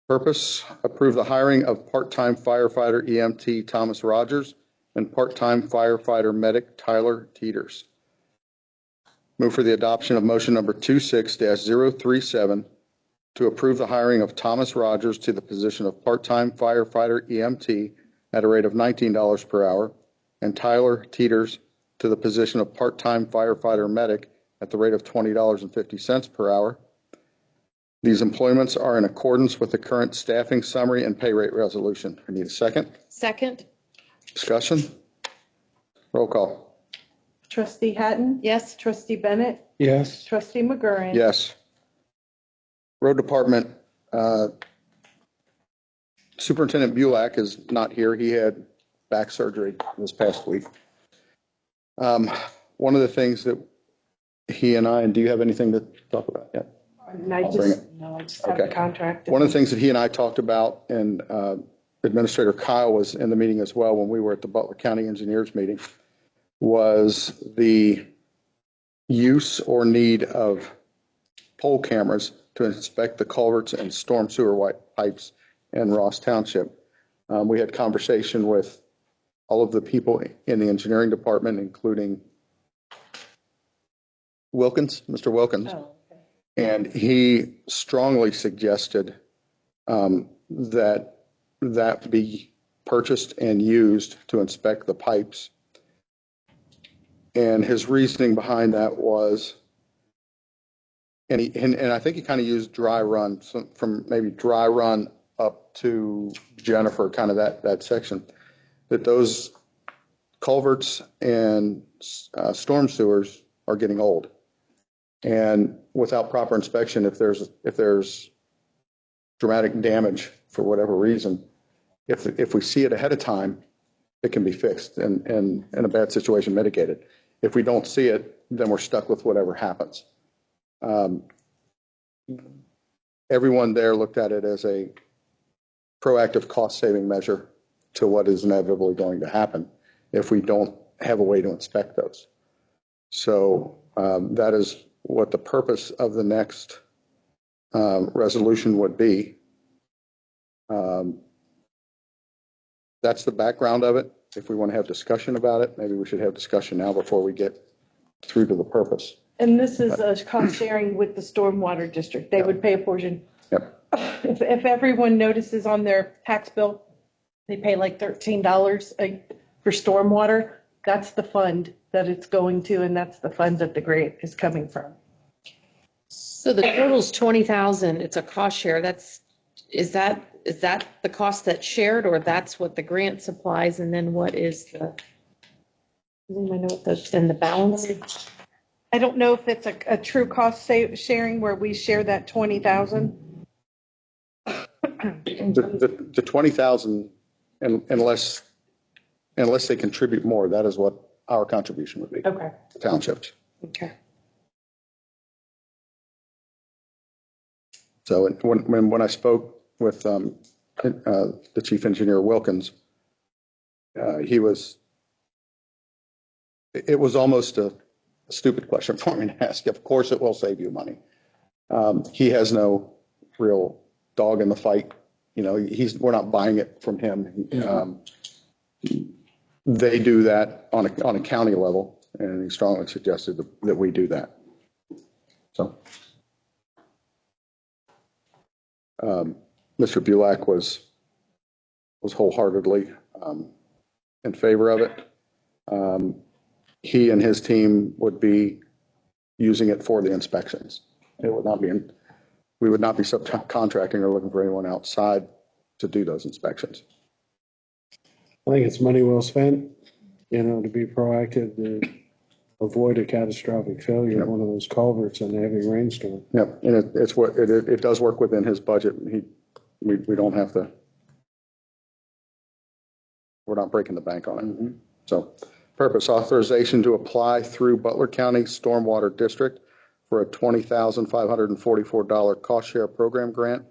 Purpose, approve the hiring of part-time firefighter EMT Thomas Rogers and part-time firefighter medic Tyler Teeters. Move for the adoption of motion number 26-037 to approve the hiring of Thomas Rogers to the position of part-time firefighter EMT at a rate of $19 per hour and Tyler Teeters to the position of part-time firefighter medic at the rate of $20.50 per hour, These employments are in accordance with the current staffing summary and pay rate resolution. I need a second. Second? Discussion? Roll call. Trustee Hatton? Yes. Trustee Bennett? Yes. Trustee McGurran? Yes. Road Department, Superintendent Bulak is not here. He had back surgery this past week. One of the things that he and do you have anything to talk about yet? And I I'll bring just, it. no, I just have a Okay. contract. One of the things that he and I talked about, and Administrator Kyle was in the meeting as well when we were at the Butler County Engineers meeting, was the use or need of pole cameras to inspect the culverts and storm sewer pipes in Ross Township. We had conversation with all of the people in the engineering department, including Mr. Wilkins. Oh, okay. And he strongly suggested that be purchased and used to inspect the pipes. And his reasoning behind that was, and I think he kind of used dry run, from maybe dry run up to Jennifer, kind of that section, that those culverts and storm sewers are getting old. And without proper inspection, if there's dramatic damage for whatever reason, if we see it ahead of time, it can be fixed and in a bad situation mitigated. If we don't see it, then we're stuck with whatever happens. Everyone there looked at it as a proactive cost-saving measure to what is inevitably going to happen if we don't have a way to inspect those. So that is what the purpose of the next resolution would be. That's the background of it. If we want to have discussion about it, maybe we should have discussion now before we get through to the purpose. And this is a cost sharing with the stormwater district. They would pay a portion. Yep. If everyone notices on their tax bill, they pay like $13 for stormwater, that's the fund that it's going to, and that's the fund that the grant is coming from. So the total's 20,000. It's a cost share. Is that the cost that's shared, or that's what the grant supplies? And then what is the, does anyone know what the balance? I don't know if it's a true cost sharing where we share that 20,000. The 20,000, unless they contribute more, that is what our contribution would be. Okay. To townships. Okay. So when I spoke with the chief engineer Wilkins, it was almost a stupid question for me to ask. Of course it will save you money. He has no real dog in the fight. You know, we're not buying it from him. They do that on a county level, and he strongly suggested that we do that. So Mr. Bulak was wholeheartedly in favor of it. He and his team would be using it for the inspections. It would not be we would not be subcontracting or looking for anyone outside to do those inspections. I think it's money well spent, to be proactive to avoid a catastrophic failure of one of those culverts in a heavy rainstorm. Yep, and it does work within his budget. We don't have to. We're not breaking the bank on it. Mm-hmm. So, purpose: authorization to apply through Butler County Stormwater District for a $20,544 cost share program grant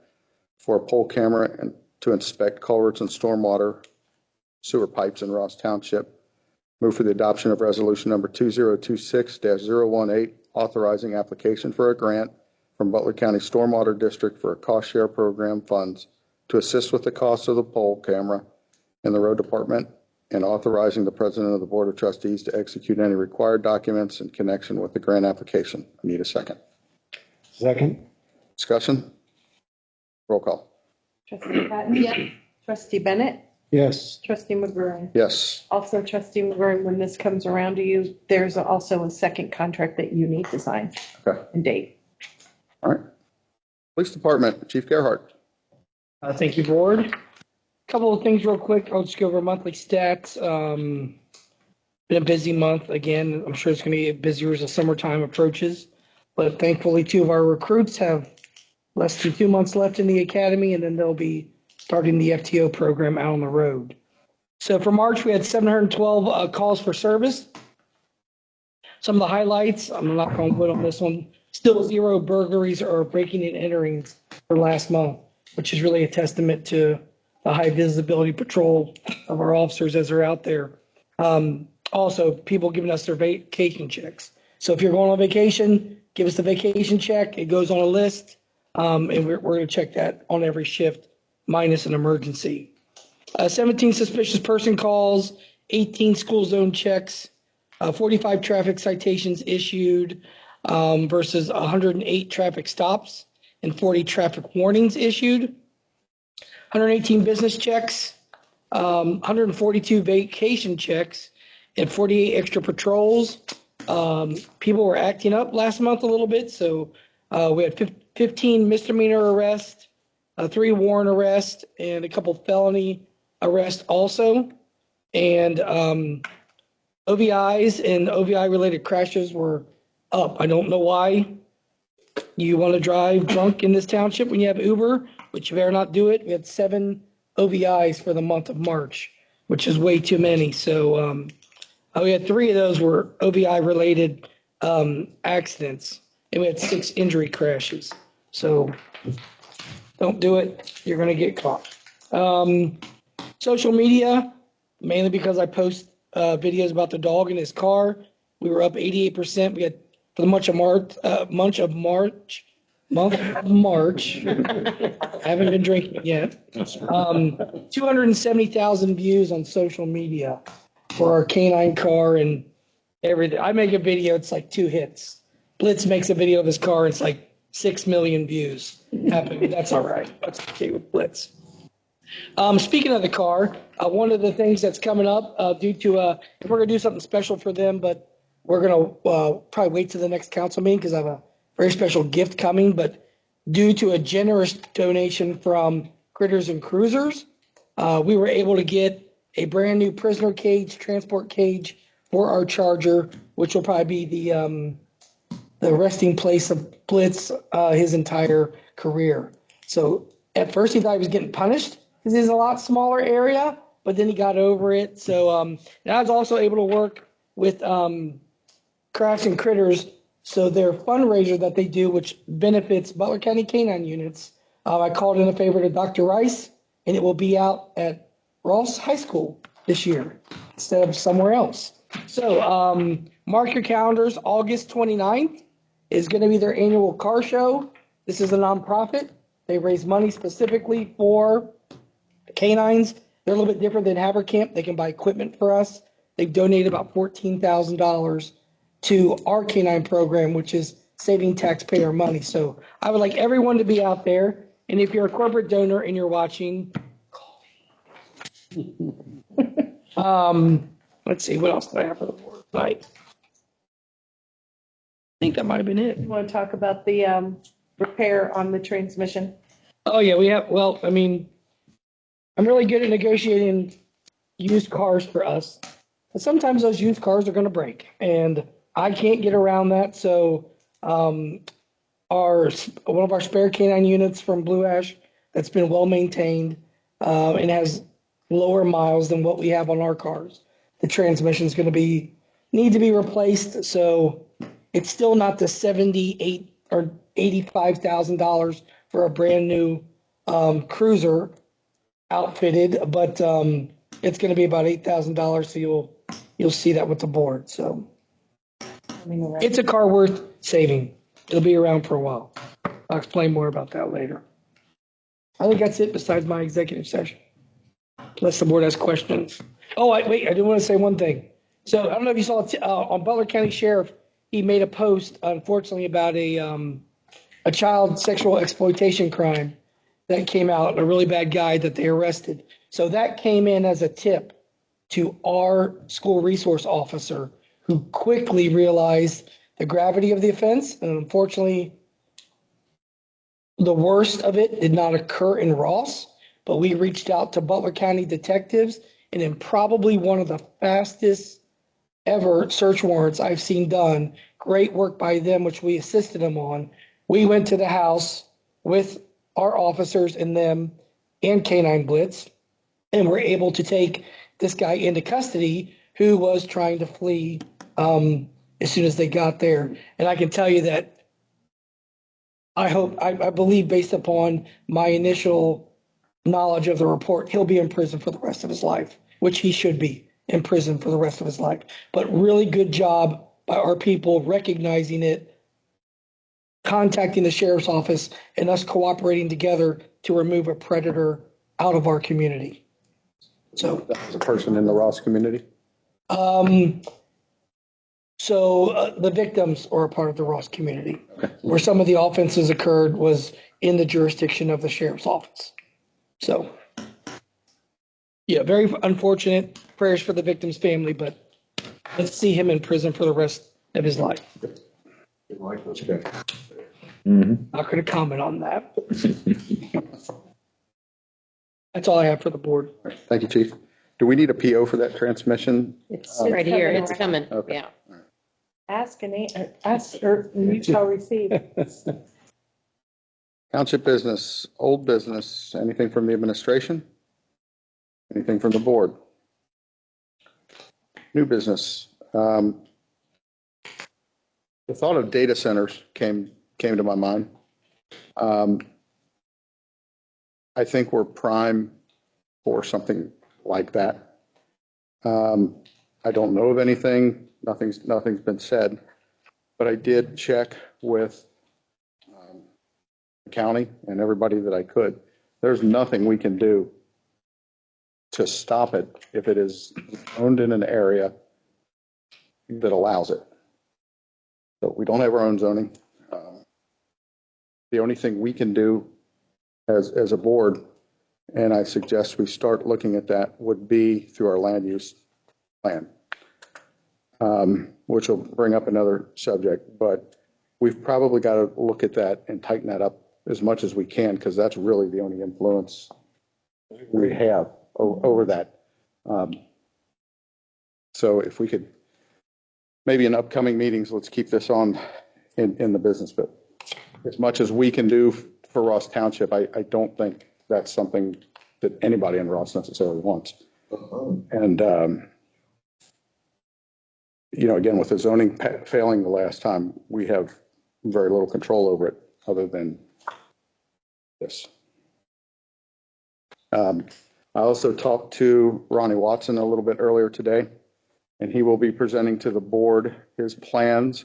for a pole camera and to inspect culverts and stormwater sewer pipes in Ross Township. Move for the adoption of resolution number 2026-018, authorizing application for a grant from Butler County Stormwater District for a cost share program funds to assist with the cost of the pole camera in the road department, and authorizing the president of the board of trustees to execute any required documents in connection with the grant application. I need a second. Second? Discussion? Roll call. Trustee Patton? Yes. Trustee Bennett? Yes. Trustee McGurran? Yes. Also, Trustee McGurran, when this comes around to you, there's also a second contract that you need to sign Okay. and date. All right. Police Department, Chief Gerhart. Thank you, Board. Couple of things real quick. I'll just go over monthly stats. Been a busy month. Again, I'm sure it's going to get busier as the summertime approaches. But thankfully, 2 of our recruits have less than 2 months left in the academy, and then they'll be starting the FTO program out on the road. So for March, we had 712 calls for service. Some of the highlights, I'm not going to put on this one, still 0 burglaries or breaking and enterings for last month, which is really a testament to the high visibility patrol of our officers as they're out there. Also, people giving us their vacation checks. So if you're going on vacation, give us the vacation check. It goes on a list, and we're going to check that on every shift, minus an emergency. 17 suspicious person calls, 18 school zone checks, 45 traffic citations issued versus 108 traffic stops and 40 traffic warnings issued. 118 business checks, 142 vacation checks, and 48 extra patrols. People were acting up last month a little bit, so we had 15 misdemeanor arrests, 3 warrant arrests, and a couple felony arrests also. And OVIs and OVI-related crashes were up. I don't know why you want to drive drunk in this township when you have Uber, but you better not do it. We had 7 OVIs for the month of March, which is way too many. So we had 3 of those were OVI-related accidents, and we had 6 injury crashes. So don't do it. You're going to get caught. Social media, mainly because I post videos about the dog in his car. We were up 88%. We had for the month of March. I haven't been drinking yet. 270,000 views on social media for our canine car and everything. I make a video, it's like 2 hits. Blitz makes a video of his car, it's like 6 million views. That's all right. That's okay with Blitz. Speaking of the car, one of the things that's coming up due to, we're going to do something special for them, but we're going to probably wait till the next council meeting because I have a very special gift coming. But due to a generous donation from Critters and Cruisers, we were able to get a brand new prisoner cage, transport cage for our Charger, which will probably be the resting place of Blitz his entire career. So at first he thought he was getting punished because it's a lot smaller area, but then he got over it. So and I was also able to work with Crafts and Critters. So their fundraiser that they do, which benefits Butler County Canine Units, I called in a favor to Dr. Rice, and it will be out at Ross High School this year instead of somewhere else. So mark your calendars. August 29th is going to be their annual car show. This is a nonprofit. They raise money specifically for canines. They're a little bit different than Havercamp. They can buy equipment for us. They've donated about $14,000 to our canine program, which is saving taxpayer money. So I would like everyone to be out there. And if you're a corporate donor and you're watching, let's see, what else do I have for the board tonight? I think that might have been it. You want to talk about the repair on the transmission? Oh, yeah, we have, well, I mean, I'm really good at negotiating used cars for us. But sometimes those used cars are going to break, and I can't get around that. So one of our spare canine units from Blue Ash that's been well maintained and has lower miles than what we have on our cars. The transmission is going to need to be replaced. So it's still not the $78,000 or $85,000 for a brand new cruiser outfitted, but it's going to be about $8,000. So you'll see that with the board. So it's a car worth saving. It'll be around for a while. I'll explain more about that later. I think that's it besides my executive session. Unless the board has questions. Oh, wait, I do want to say one thing. So I don't know if you saw on Butler County Sheriff, he made a post, unfortunately, about a child sexual exploitation crime that came out, a really bad guy that they arrested. So that came in as a tip to our school resource officer, who quickly realized the gravity of the offense. And unfortunately, The worst of it did not occur in Ross, but we reached out to Butler County detectives, and in probably one of the fastest ever search warrants I've seen done, great work by them, which we assisted them on. We went to the house with our officers and them and Canine Blitz, and were able to take this guy into custody who was trying to flee as soon as they got there. And I can tell you that I believe based upon my initial knowledge of the report, he'll be in prison for the rest of his life, which he should be in prison for the rest of his life. But really good job by our people recognizing it, contacting the sheriff's office, and us cooperating together to remove a predator out of our community. So, As a person in the Ross community? the victims are a part of the Ross community. Where some of the offenses occurred was in the jurisdiction of the sheriff's office. So, yeah, very unfortunate. Prayers for the victim's family, but let's see him in prison for the rest of his life. Not going to comment on that. That's all I have for the board. Thank you, Chief. Do we need a PO for that transmission? It's right here, it's coming, Okay. yeah. Ask or you shall receive. Township business, old business, anything from the administration? Anything from the board? New business. The thought of data centers came to my mind. I think we're prime for something like that. I don't know of anything. Nothing's been said, but I did check with the county and everybody that I could. There's nothing we can do to stop it if it is owned in an area that allows it. So we don't have our own zoning. The only thing we can do as a board, and I suggest we start looking at that, would be through our land use plan, which will bring up another subject. But we've probably got to look at that and tighten that up as much as we can, because that's really the only influence we have over that. So if we could, maybe in upcoming meetings, let's keep this on in the business. But as much as we can do for Ross Township, I don't think that's something that anybody in Ross necessarily wants. And, again, with the zoning failing the last time, we have very little control over it other than this. I also talked to Ronnie Watson a little bit earlier today, and he will be presenting to the board his plans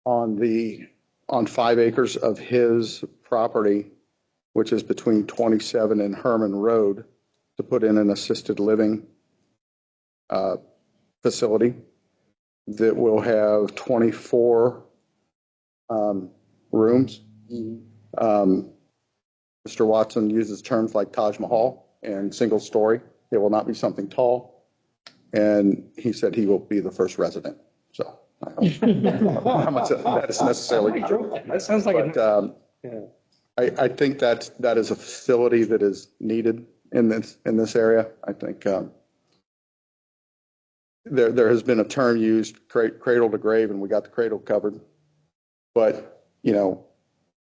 on 5 acres of his property, which is between 27 and Herman Road, to put in an assisted living facility that will have 24 rooms. Mr. Watson uses terms like Taj Mahal and single story. It will not be something tall. And he said he will be the first resident. So I don't know how much that is necessarily true. That sounds like I think that is a facility that is needed in this area. I think there has been a term used, cradle to grave, and we got the cradle covered. But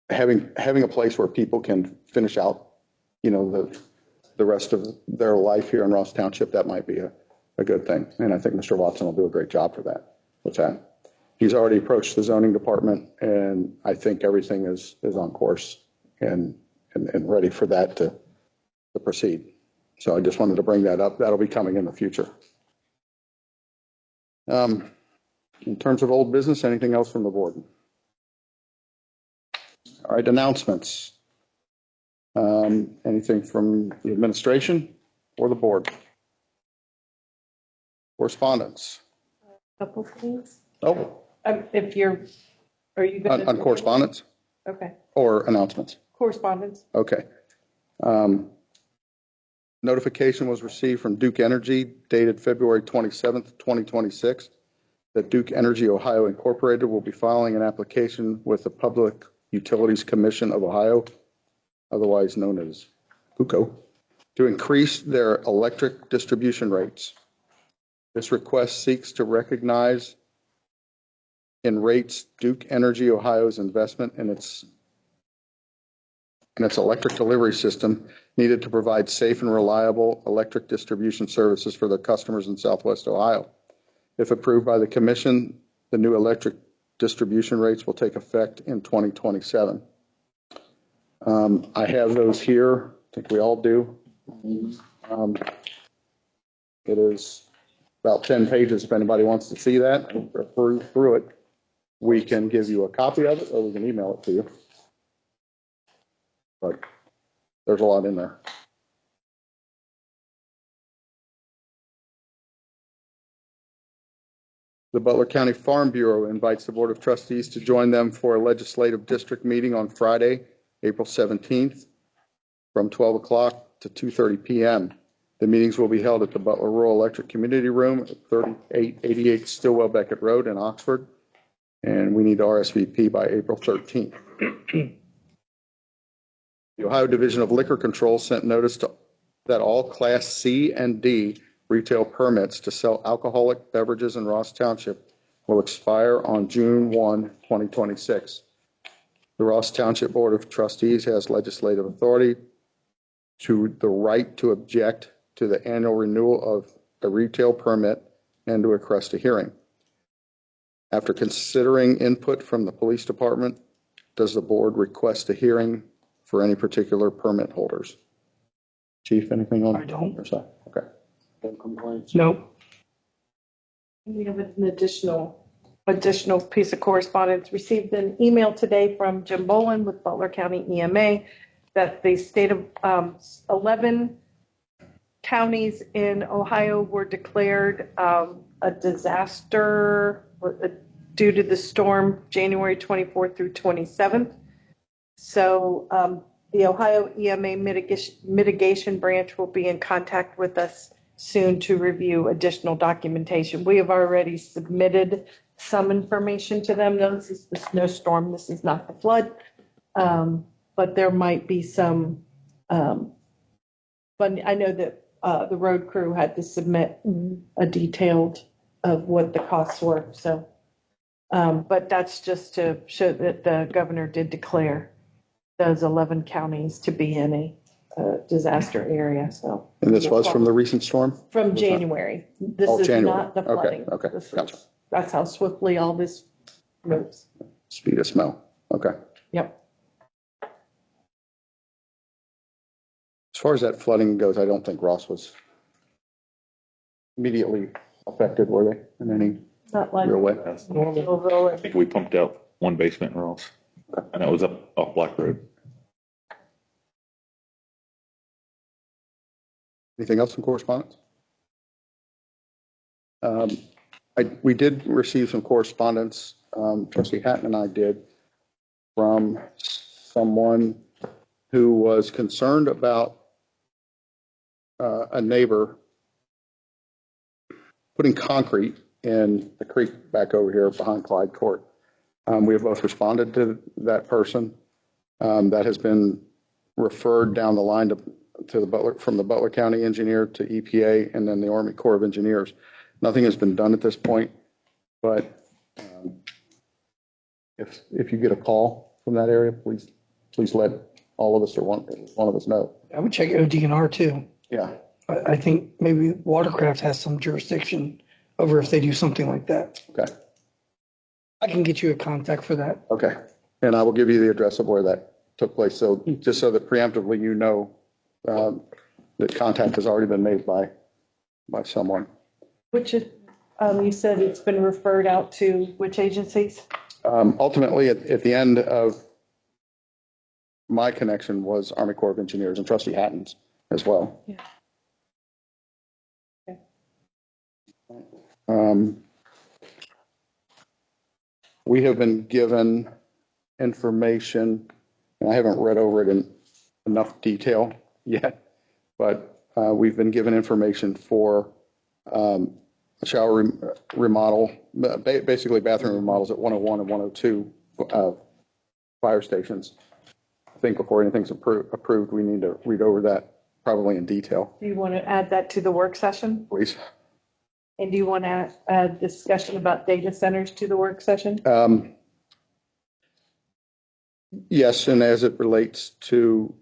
having a place where people can finish out, the rest of their life here in Ross Township, that might be a good thing. And I think Mr. Watson will do a great job for that. With that, he's already approached the zoning department, and I think everything is on course and ready for that to proceed. So I just wanted to bring that up. That'll be coming in the future. In terms of old business, anything else from the board? All right, announcements. Anything from the administration or the board? Correspondence? Couple things. Oh, Are you going to? on correspondence Okay, or announcements? correspondence. Okay. Notification was received from Duke Energy dated February 27th, 2026, that Duke Energy Ohio Incorporated will be filing an application with the Public Utilities Commission of Ohio, otherwise known as UCO, to increase their electric distribution rates. This request seeks to recognize in rates Duke Energy Ohio's investment in its electric delivery system needed to provide safe and reliable electric distribution services for their customers in Southwest Ohio. If approved by the commission, the new electric distribution rates will take effect in 2027. I have those here. I think we all do. It is about 10 pages if anybody wants to see that or peruse through it. We can give you a copy of it or we can email it to you. But there's a lot in there. The Butler County Farm Bureau invites the Board of Trustees to join them for a legislative district meeting on Friday, April 17th from 12 o'clock to 2:30 p.m. The meetings will be held at the Butler Rural Electric Community Room at 3888 Stillwell Beckett Road in Oxford. And we need to RSVP by April 13th. The Ohio Division of Liquor Control sent notice that all Class C and D retail permits to sell alcoholic beverages in Ross Township will expire on June 1, 2026. The Ross Township Board of Trustees has legislative authority to the right to object to the annual renewal of a retail permit and to request a hearing. After considering input from the police department, does the board request a hearing for any particular permit holders? Chief, anything on? I don't. Your side? Okay. No complaints? Nope. We have an additional piece of correspondence. Received an email today from Jim Bolin with Butler County EMA that the state of 11 counties in Ohio were declared a disaster due to the storm January 24th through 27th. So the Ohio EMA mitigation branch will be in contact with us soon to review additional documentation. We have already submitted some information to them. No, this is the snowstorm. This is not the flood. But there might be some, but I know that the road crew had to submit a detailed of what the costs were. So, but that's just to show that the governor did declare those 11 counties to be in a disaster area. So, And this was from the recent storm? from January. This Oh, is January. not the Okay, flooding. okay, This is- gotcha. That's how swiftly all this moves. Speed of smell. Okay. Yep. As far as that flooding goes, I don't think Ross was immediately affected, were they, in any Not like real way? Millville I or think we pumped out one basement in Ross, and that was up off Black Road. Anything else in correspondence? We did receive some correspondence, Trustee Hatton and I did, from someone who was concerned about a neighbor putting concrete in the creek back over here behind Clyde Court. We have both responded to that person. That has been referred down the line to the Butler, from the Butler County engineer to EPA and then the Army Corps of Engineers. Nothing has been done at this point, but if you get a call from that area, please let all of us or one of us know. I would check ODNR too. Yeah. I think maybe Watercraft has some jurisdiction over if they do something like that. Okay. I can get you a contact for that. Okay. And I will give you the address of where that took place. So just so that preemptively, you know, that contact has already been made by someone. which is, you said it's been referred out to which agencies? Ultimately, at the end of my connection was Army Corps of Engineers and Trustee Hatton's as well. Yeah. Okay. We have been given information, and I haven't read over it in enough detail yet, but we've been given information for a shower remodel, basically bathroom remodels at 101 and 102 fire stations. I think before anything's approved, we need to read over that probably in detail, Do you want to add that to the work session? please. And do you want to add discussion about data centers to the work session? Yes, and as it relates to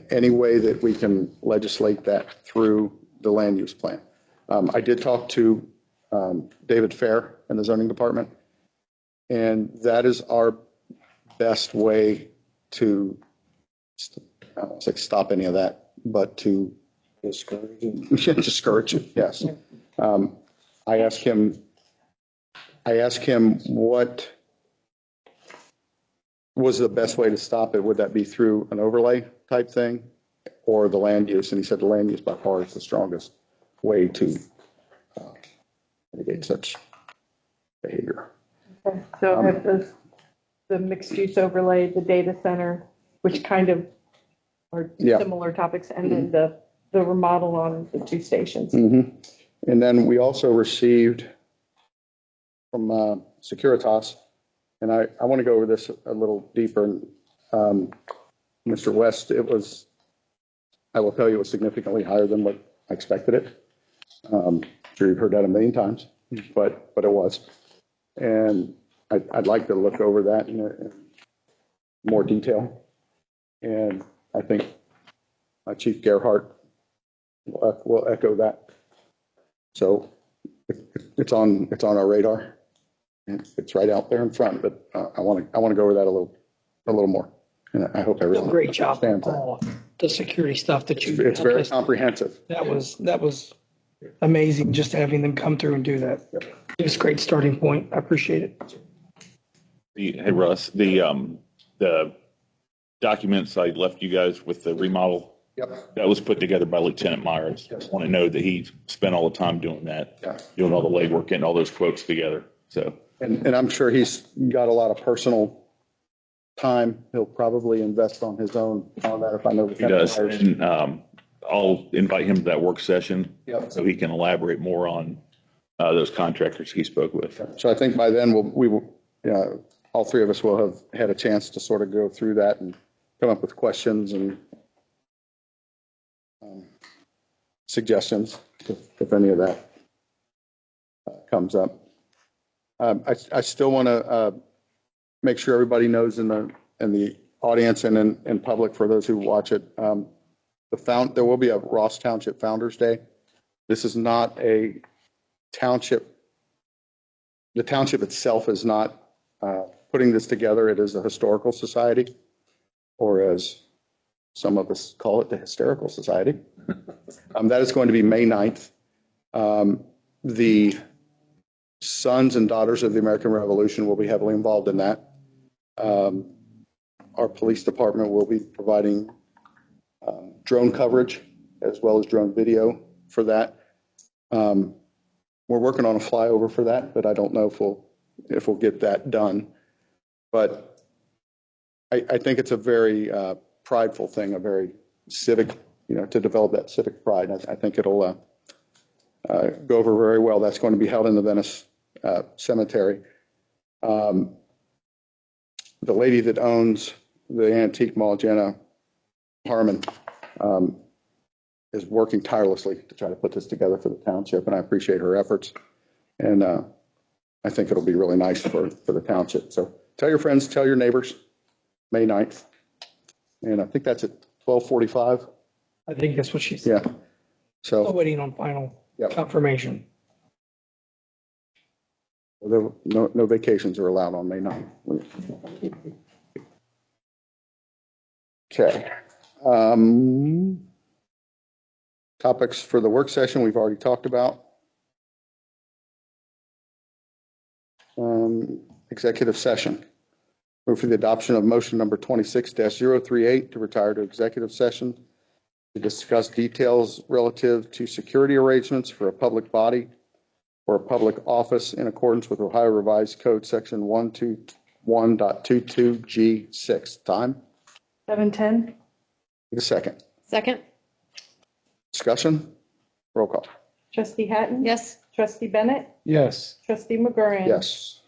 any way that we can legislate that through the land use plan. I did talk to David Fair in the zoning department, and that is our best way to, I don't want to say stop any of that, but to discourage it, yes. I asked him what was the best way to stop it. Would that be through an overlay type thing or the land use? And he said the land use by far is the strongest way to mitigate such behavior. Okay. So have the mixed use overlay, the data center, which kind of are similar topics, and then the remodel on the two stations. Mm-hmm. And then we also received from Securitas, and I want to go over this a little deeper. Mr. West, I will tell you, it was significantly higher than what I expected it. I'm sure you've heard that a million times, but it was. And I'd like to look over that in more detail. And I think Chief Gerhardt will echo that. So it's on our radar. It's right out there in front, but I want to go over that a little more. And I hope everyone Great job. understands that. All the security stuff that you. It's very comprehensive. That was amazing, just having them come through and do that. It was a great starting point. I appreciate it. Hey, Russ, the documents I left you guys with the remodel, Yep. that was put together by Lieutenant Myers. Yes. Want to know that he spent all the time doing that, Yeah. doing all the legwork, getting all those quotes together. So, And I'm sure he's got a lot of personal time. He'll probably invest on his own on that if I know. he does. And I'll invite him to that work session Yep. so he can elaborate more on those contractors he spoke with. So I think by then all three of us will have had a chance to sort of go through that and come up with questions and suggestions if any of that comes up. I still want to make sure everybody knows in the audience and in public for those who watch it, there will be a Ross Township Founders Day. This is not a township. The township itself is not putting this together. It is a historical society, or as some of us call it, the Hysterical Society. That is going to be May 9th. The sons and daughters of the American Revolution will be heavily involved in that. Our police department will be providing drone coverage as well as drone video for that. We're working on a flyover for that, but I don't know if we'll get that done. But I think it's a very prideful thing, a very civic, to develop that civic pride. I think it'll go over very well. That's going to be held in the Venice Cemetery. The lady that owns the antique mall, Jenna Harmon, is working tirelessly to try to put this together for the township, and I appreciate her efforts. And I think it'll be really nice for the township. So tell your friends, tell your neighbors, May 9th. And I think that's at 12:45. I think that's what she said. Yeah. Still So waiting on final Yep. confirmation. no vacations are allowed on May 9th. Okay. Topics for the work session we've already talked about. Executive session. Move for the adoption of motion number 26-038 to retire to executive session to discuss details relative to security arrangements for a public body or a public office in accordance with Ohio Revised Code Section 121.22G6. Time? 7:10. Take a second. Second? Discussion? Roll call. Trustee Hatton? Yes. Trustee Bennett? Yes. Trustee McGurran? Yes.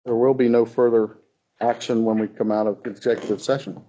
There will be no further action when we come out of executive session.